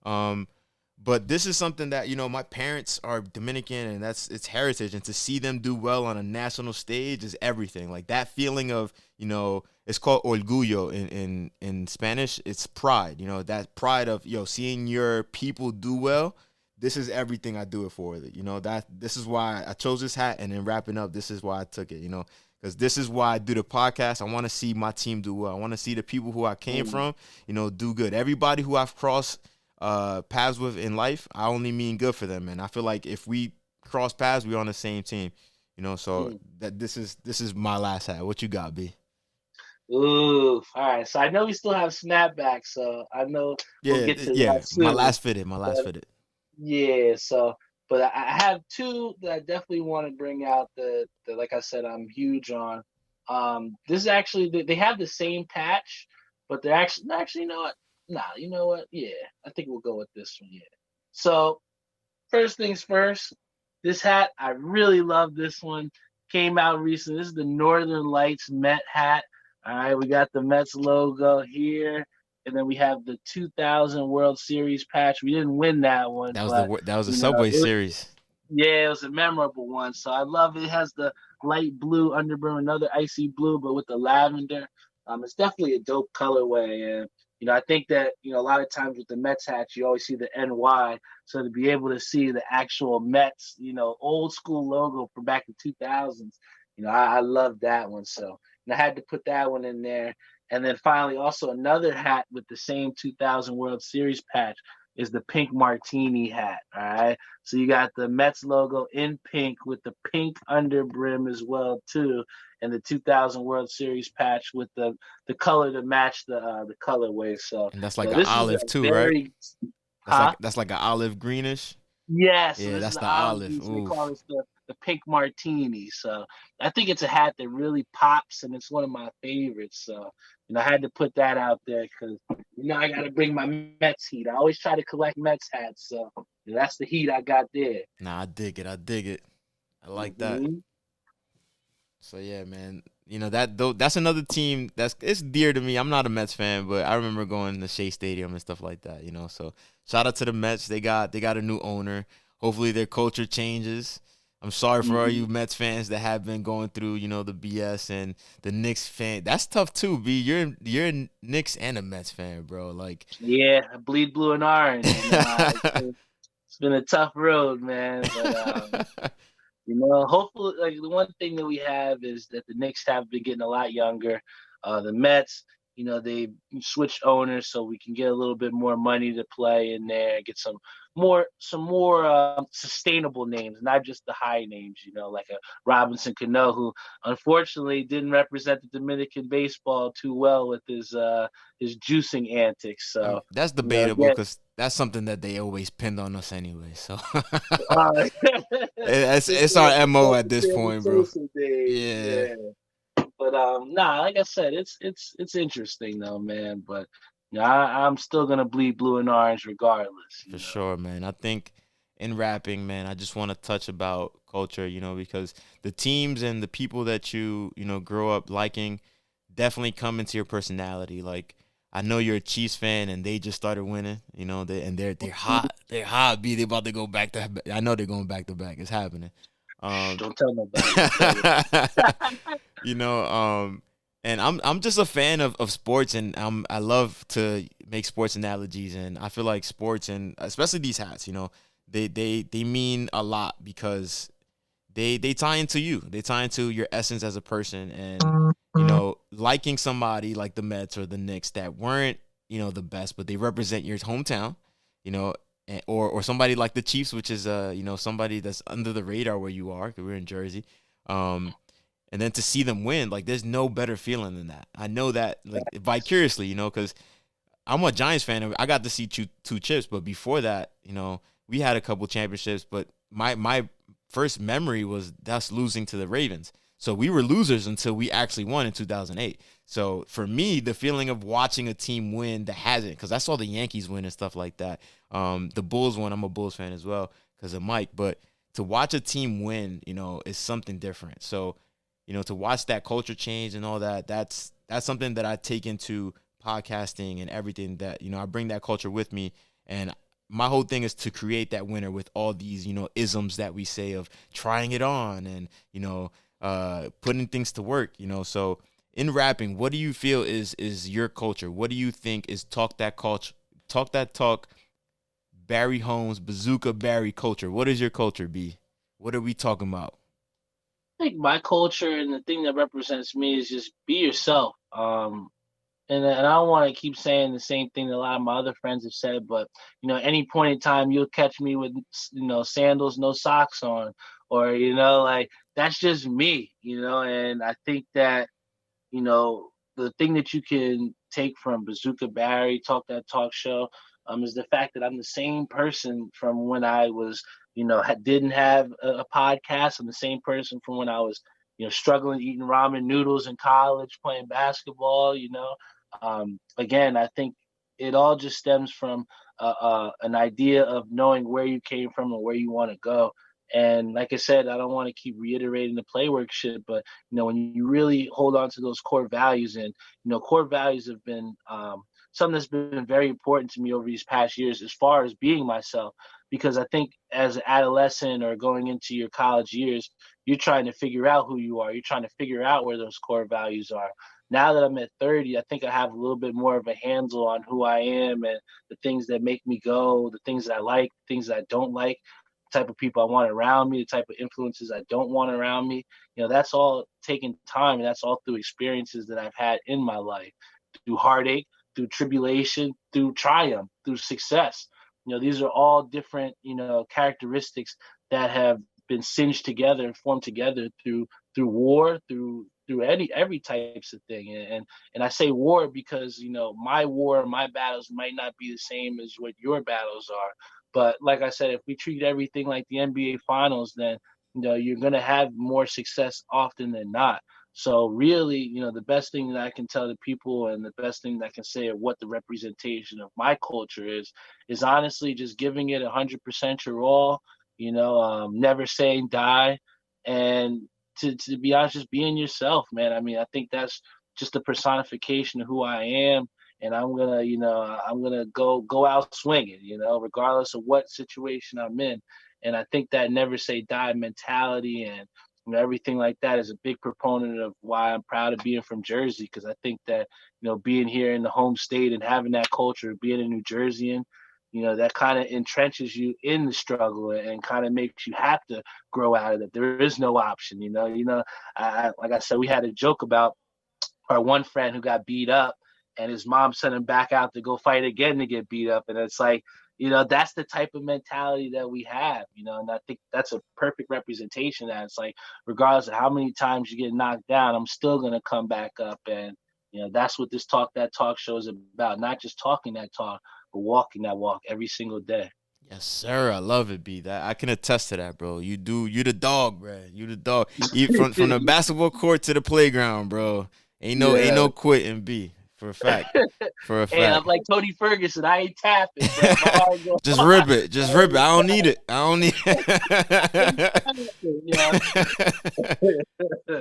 Um, but this is something that my parents are Dominican, and it's heritage, and to see them do well on a national stage is everything. Like, that feeling of it's called orgullo in Spanish. It's pride. That pride of seeing your people do well. This is everything I do it for. That this is why I chose this hat, and then wrapping up, this is why I took it. Because this is why I do the podcast. I want to see my team do well. I want to see the people who I came Mm. from, do good. Everybody who I've crossed paths with in life, I only mean good for them. And I feel like if we cross paths, we're on the same team. So Mm. that this is my last hat. What you got, B? Ooh, all right. So I know we still have snapbacks, so I know we'll Yeah, get to that yeah. My soon. last fitted. My last But fitted. yeah, so but I have two that I definitely want to bring out that like I said, I'm huge on. This is actually they have the same patch, but they're actually, you know what? Nah, you know what? Yeah, I think we'll go with this one. Yeah. So first things first, this hat, I really love this one. Came out recently. This is the Northern Lights Met hat. All right, we got the Mets logo here. And then we have the 2000 World Series patch. We didn't win that one, That was but the you know, Subway series. yeah, it was a memorable one. So I love it. It has the light blue underbrim, another icy blue, but with the lavender. It's definitely a dope colorway, and I think that, a lot of times with the Mets hats, you always see the NY. So to be able to see the actual Mets, old school logo from back in 2000s, I love that one. So I had to put that one in there. And then finally, also another hat with the same 2000 World Series patch is the pink martini hat. All right. So you got the Mets logo in pink with the pink under brim as well too, and the 2000 World Series patch with the color to match the colorway. So And that's like an this is olive a too, right? very huh. That's like an olive greenish. Yeah, so Yeah, this is that's the the olive olive. juice, and they call Oof. this the pink martini. So I think it's a hat that really pops, and it's one of my favorites. So I had to put that out there because I got to bring my Mets heat. I always try to collect Mets hats, so that's the heat I got there. Nah, I dig it. I dig it. I like that. Hmm. So yeah, man. You know that though. That's another team that's it's dear to me. I'm not a Mets fan, but I remember going to Shea Stadium and stuff like that. So shout out to the Mets. They got a new owner. Hopefully their culture changes. I'm sorry for all Hmm. you Mets fans that have been going through, the BS and the Knicks fan. That's tough too, B. You're a Knicks and a Mets fan, bro. Like, Yeah, I bleed blue and orange. It's been a tough road, man. But hopefully, like the one thing that we have is that the Knicks have been getting a lot younger. The Mets, they switched owners, so we can get a little bit more money to play in there, get some more sustainable names, not just the high names. Like a Robinson Cano, who unfortunately didn't represent the Dominican baseball too well with his juicing antics. I mean, So, that's debatable again, because that's something that they always pinned on us anyway. So uh, since it's the our mo at Walter this Sammy point, bro. Sosa days, Yeah, yeah. But nah, like I said, it's interesting though, man. But I'm still gonna bleed blue and orange regardless. for sure, man. I think in rapping, man, I just want to touch about culture, because the teams and the people that you grow up liking definitely come into your personality. Like I know you're a Chiefs fan and they just started winning, they're hot. They're hot. B, they about to go back to. I know they're going back to back. It's happening. Shh, Um, don't tell nobody. Don't tell nobody. you know, um, and I'm just a fan of sports, and I love to make sports analogies, and I feel like sports and especially these hats, they mean a lot because they tie into you. They tie into your essence as a person, and liking somebody like the Mets or the Knicks that weren't the best, but they represent your hometown, you know, or somebody like the Chiefs, which is somebody that's under the radar where you are, because we're in Jersey, um, and then to see them win, like there's no better feeling than that. I know that like vicariously, because I'm a Giants fan. And I got to see two chips, but before that, we had a couple championships. But my first memory was us losing to the Ravens. So we were losers until we actually won in 2008. So for me, the feeling of watching a team win that hasn't, because I saw the Yankees win and stuff like that. The Bulls won. I'm a Bulls fan as well because of Mike. But to watch a team win, is something different. So, to watch that culture change and all that, that's something that I take into podcasting and everything that, I bring that culture with me. And my whole thing is to create that winner with all these, isms that we say of trying it on and, putting things to work, So in rapping, what do you feel is your culture? What do you think is talk that culture, talk that talk, Barry Holmes, Bazooka Barry culture? What is your culture, B? What are we talking about? I think my culture and the thing that represents me is just be yourself. And I don't want to keep saying the same thing that a lot of my other friends have said, but any point in time you'll catch me with sandals, no socks on, or like that's just me, and I think that the thing that you can take from Bazooka Barry, Talk That Talk Show, is the fact that I'm the same person from when I was, didn't have a podcast. I'm the same person from when I was, struggling eating ramen noodles in college, playing basketball. Again, I think it all just stems from an idea of knowing where you came from and where you want to go. And like I said, I don't want to keep reiterating the play work shit, but when you really hold on to those core values, and core values have been something that's been very important to me over these past years as far as being myself, because I think as an adolescent or going into your college years, you're trying to figure out who you are, you're trying to figure out where those core values are. now that I'm at 30, I think I have a little bit more of a handle on who I am and the things that make me go, the things that I like, things that I don't like, the type of people I want around me, the type of influences I don't want around me. That's all taking time, and that's all through experiences that I've had in my life, through heartache, through tribulation, through triumph, through success. These are all different, characteristics that have been singed together and formed together through war, through every types of thing. And I say war because my war, my battles might not be the same as what your battles are. But like I said, if we treat everything like the NBA Finals, then you're gonna have more success often than not. So really, the best thing that I can tell the people and the best thing that I can say of what the representation of my culture is honestly just giving it 100% your all. Never saying die, and to be honest, just being yourself, man. I mean, I think that's just the personification of who I am, and I'm gonna go out swinging, regardless of what situation I'm in. And I think that never say die mentality and everything like that is a big proponent of why I'm proud of being from Jersey, because I think that being here in the home state and having that culture, being a New Jerseyan, that kind of entrenches you in the struggle and kind of makes you have to grow out of it. There is no option. Like I said, we had a joke about our one friend who got beat up, and his mom sent him back out to go fight again to get beat up, and it's like, that's the type of mentality that we have, and I think that's a perfect representation. That it's like, regardless of how many times you get knocked down, I'm still gonna come back up, and that's what this Talk That Talk show is about. Not just talking that talk, but walking that walk every single day. Yes, sir. I love it, B. That I can attest to that, bro. You the dog, bro. You the dog. From the basketball court to the playground, bro. Ain't Yeah. no quitting, B. For a fact. For a Hey, fact. I'm like Tony Ferguson. I ain't tapping, bro. My heart goes Just on. rip it. Just rip it. I don't need it. I don't need Ain't it. tapping,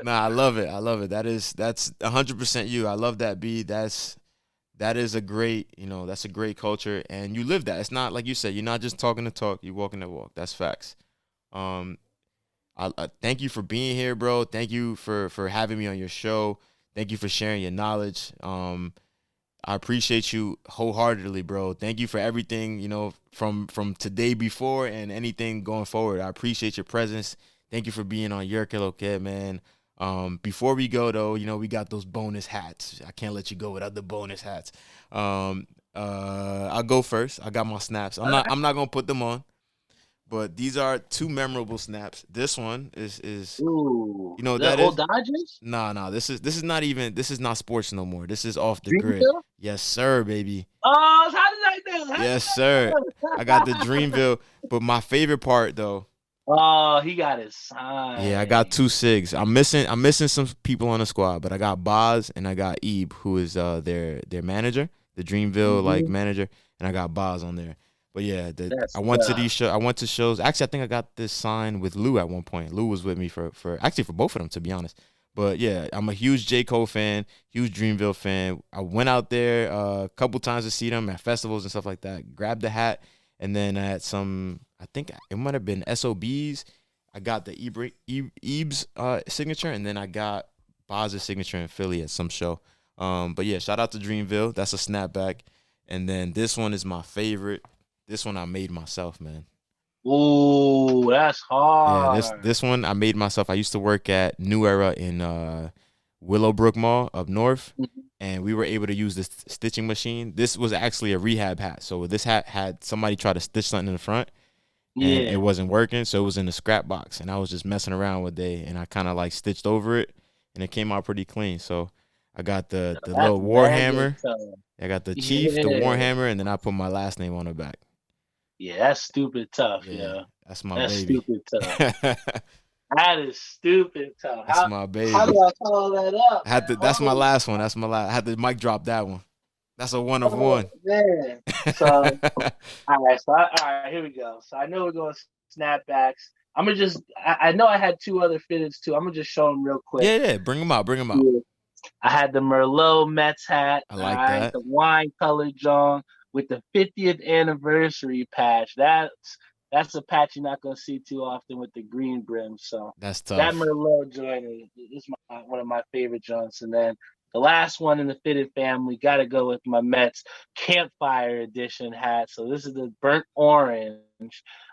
Nah, I love it. I love it. That's 100% you. I love that, B. That is a great, that's a great culture, and you live that. It's not like you said. You're not just talking the talk. You're walking the walk. That's facts. Um, I thank you for being here, bro. Thank you for having me on your show. Thank you for sharing your knowledge. I appreciate you wholeheartedly, bro. Thank you for everything, from today before and anything going forward. I appreciate your presence. Thank you for being on Yerrr Klk, man. Before we go though, we got those bonus hats. I can't let you go without the bonus hats. I'll go first. I got my snaps. I'm not gonna put them on, but these are two memorable snaps. This one is Ooh, the that old is Dodgers? nah. This is not sports no more. This is off the grid. Dreamville? Yes, sir, baby. Oh, how did I know? How did Yes, I sir. I got the know? Dreamville, but my favorite part though, Oh, he got his yeah, I got sign. two SIGs. I'm missing some people on the squad, but I got Boz and I got Ibe, who is their manager, the Dreamville like Hmm. manager, and I got Boz on there. But yeah, I That's went to these show. I went to shows. Actually, I think I got this sign with Lou at one point. Lou was with me for actually for both of them, to be honest. But yeah, I'm a huge J Cole fan, huge Dreamville fan. I went out there a couple times to see them at festivals and stuff like that. Grabbed the hat, and then at some, I think it might have been SOBs. I got the Ebe's signature, and then I got Boz's signature in Philly at some show. But yeah, shout out to Dreamville. That's a snapback. And then this one is my favorite. This one I made myself, man. Ooh, that's Yeah, this hard. this one I made myself. I used to work at New Era in Willowbrook Mall up north, and we were able to use this stitching machine. This was actually a rehab hat. So this hat had somebody try to stitch something in the front, and it Yeah, wasn't working, so it was in the scrap box, and I was just messing around with it, and I kind of like stitched over it, and it came out pretty clean. So I got the that's little mad good Warhammer. tough. I got the Chief, the Yeah, Warhammer, and then I put my last name on the back. yeah, that's stupid tough, Yeah, yeah. that's my That's baby. stupid tough. That is stupid tough. That's How my how do baby. I follow that up, I man? had to. That's my Oh, last one. That's my last. I had to mic drop that one. That's a one of oh one. man. So all right, here we go. So I know we're going snapbacks. I'm gonna just I know I had two other fitteds too. I'm gonna just show them real quick. Yeah, yeah. Bring them out. Bring them out. Yeah. I had the Merlot Mets hat, I all like right, that. the wine colored John with the 50th anniversary patch. That's a patch you're not gonna see too often with the green brim. So That's that tough. Merlot joint is one of my favorite joints. And then the last one in the fitted family, got to go with my Mets Campfire Edition hat. So this is the burnt orange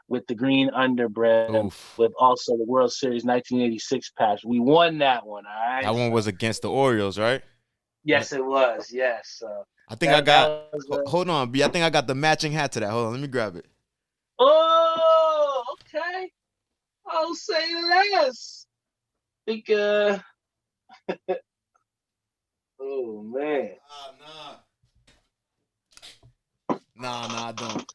with the green underbrim, Oof. with also the World Series 1986 patch. We won that one, all That right. one So was against the Orioles, right? yes, it was. Yes, so I think I that got. was Hold on, B. I think I got the matching hat to that. Hold on, let me grab it. oh, okay. I'll say less. I think oh man. Nah, I don't.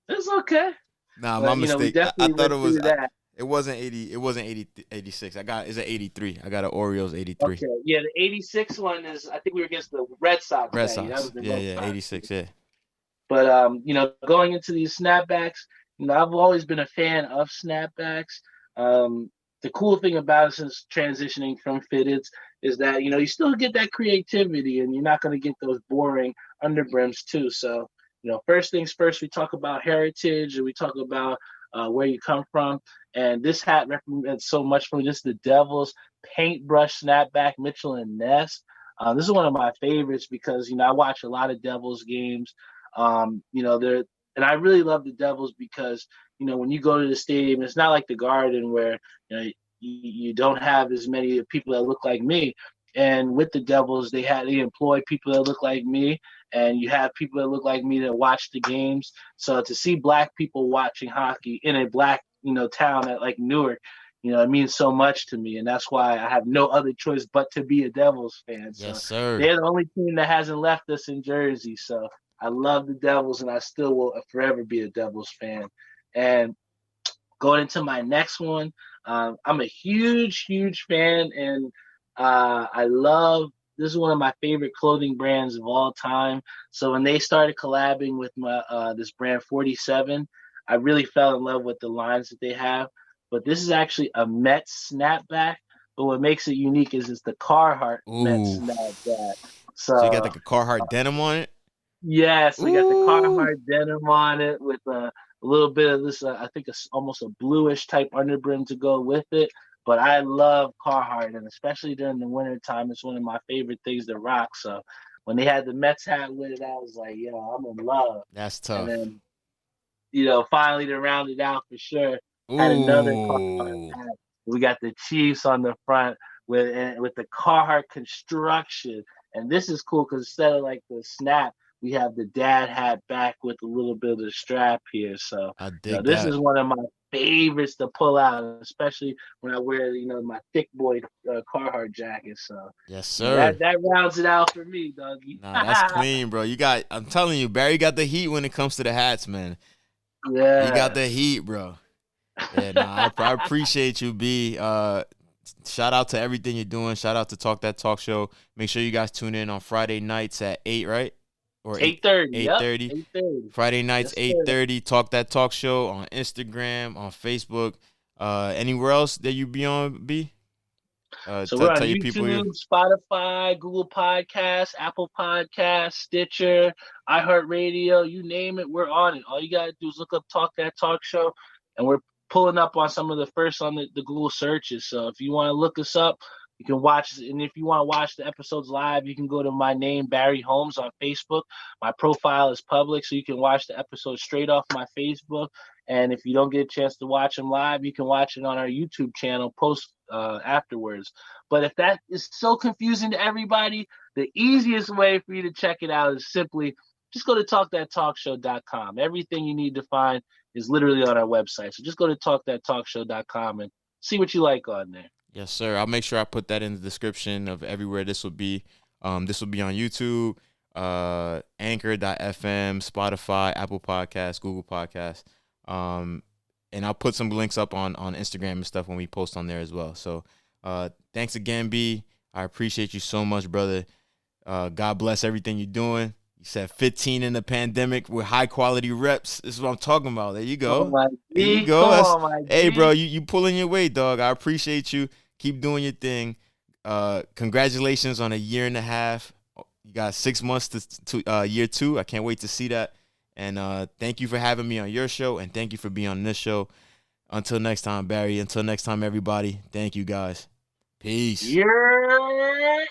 It's okay. Nah, my But we mistake. I definitely thought went it was. through that. It wasn't 80. It wasn't 80, 86. I got. It's an 83. I got an Orioles 83. Okay. Yeah, the 86 one is I think we were against the Red Sox Red that year. That Sox. was the Yeah, Red yeah, Sox. 86. Yeah. But going into these snapbacks, I've always been a fan of snapbacks. The cool thing about it since transitioning from fitteds is that you still get that creativity, and you're not going to get those boring underbrims too. So first things first, we talk about heritage and we talk about where you come from. And this hat represents so much for me. This is the Devils paintbrush snapback Mitchell and Ness. This is one of my favorites because I watch a lot of Devils games. They're and I really love the Devils because when you go to the stadium, it's not like the Garden where you don't have as many people that look like me. And with the Devils, they employ people that look like me, and you have people that look like me that watch the games. So to see black people watching hockey in a black town like Newark, it means so much to me, and that's why I have no other choice but to be a Devils fan. Yes, So sir. they're the only team that hasn't left us in Jersey. So I love the Devils, and I still will forever be a Devils fan. And going into my next one, I'm a huge, huge fan, and I love. This is one of my favorite clothing brands of all time. So when they started collabing with my this brand 47, I really fell in love with the lines that they have. But this is actually a Mets snapback. But what makes it unique is it's the Carhartt Mets Ooh. snapback. So you got So like a Carhartt denim on it. yes, we got the Ooh. Carhartt denim on it with a little bit of this. I think it's almost a bluish type underbrim to go with it. But I love Carhartt, and especially during the winter time, it's one of my favorite things to rock. So when they had the Mets hat with it, I was like, yo, I'm in love. That's And tough. then finally to round it out for sure, had another Carhartt Ooh. hat. We got the Chiefs on the front with the Carhartt construction, and this is cool because instead of like the snap, we have the dad hat back with a little bit of the strap here. So I dig this is that. one of my favorites to pull out, especially when I wear my thick boy Carhartt jacket. So Yes, that sir. that rounds it out for me, doggy. Nah, that's clean, bro. You got. I'm telling you, Barry got the heat when it comes to the hats, man. He got the Yes. heat, bro. Yeah, nah, I appreciate you, B. Shout out to everything you're doing. Shout out to Talk That Talk Show. Make sure you guys tune in on Friday nights at 8, right? Or 8:30. eight Yep. thirty. 8:30. Friday nights Yes, sir. 8:30. Talk That Talk Show on Instagram, on Facebook. Anywhere else that you be on, B? So we're on Tell your people you. YouTube, Spotify, Google Podcasts, Apple Podcasts, Stitcher, iHeartRadio, you name it, we're on it. All you gotta do is look up Talk That Talk Show, and we're pulling up on some of the first on the Google searches. So if you want to look us up, you can watch, and if you want to watch the episodes live, you can go to my name, Barry Holmes, on Facebook. My profile is public, so you can watch the episode straight off my Facebook. And if you don't get a chance to watch them live, you can watch it on our YouTube channel post afterwards. But if that is so confusing to everybody, the easiest way for you to check it out is simply just go to talkthattalkshow.com. Everything you need to find is literally on our website. So just go to talkthattalkshow.com and see what you like on there. Yes, sir. I'll make sure I put that in the description of everywhere this will be. This will be on YouTube, Anchor.fm, Spotify, Apple Podcasts, Google Podcasts. And I'll put some links up on Instagram and stuff when we post on there as well. So thanks again, B. I appreciate you so much, brother. God bless everything you're doing. You said 15 in the pandemic with high quality reps. This is what I'm talking about. There you Oh go. my There you G, go. come That's on, my hey, bro. G. You pulling your weight, dog. I appreciate you. Keep doing your thing. Congratulations on a year and a half. You got 6 months to year 2. I can't wait to see that. And thank you for having me on your show, and thank you for being on this show. Until next time, Barry. Until next time, everybody. Thank you, guys. Peace. Yeah.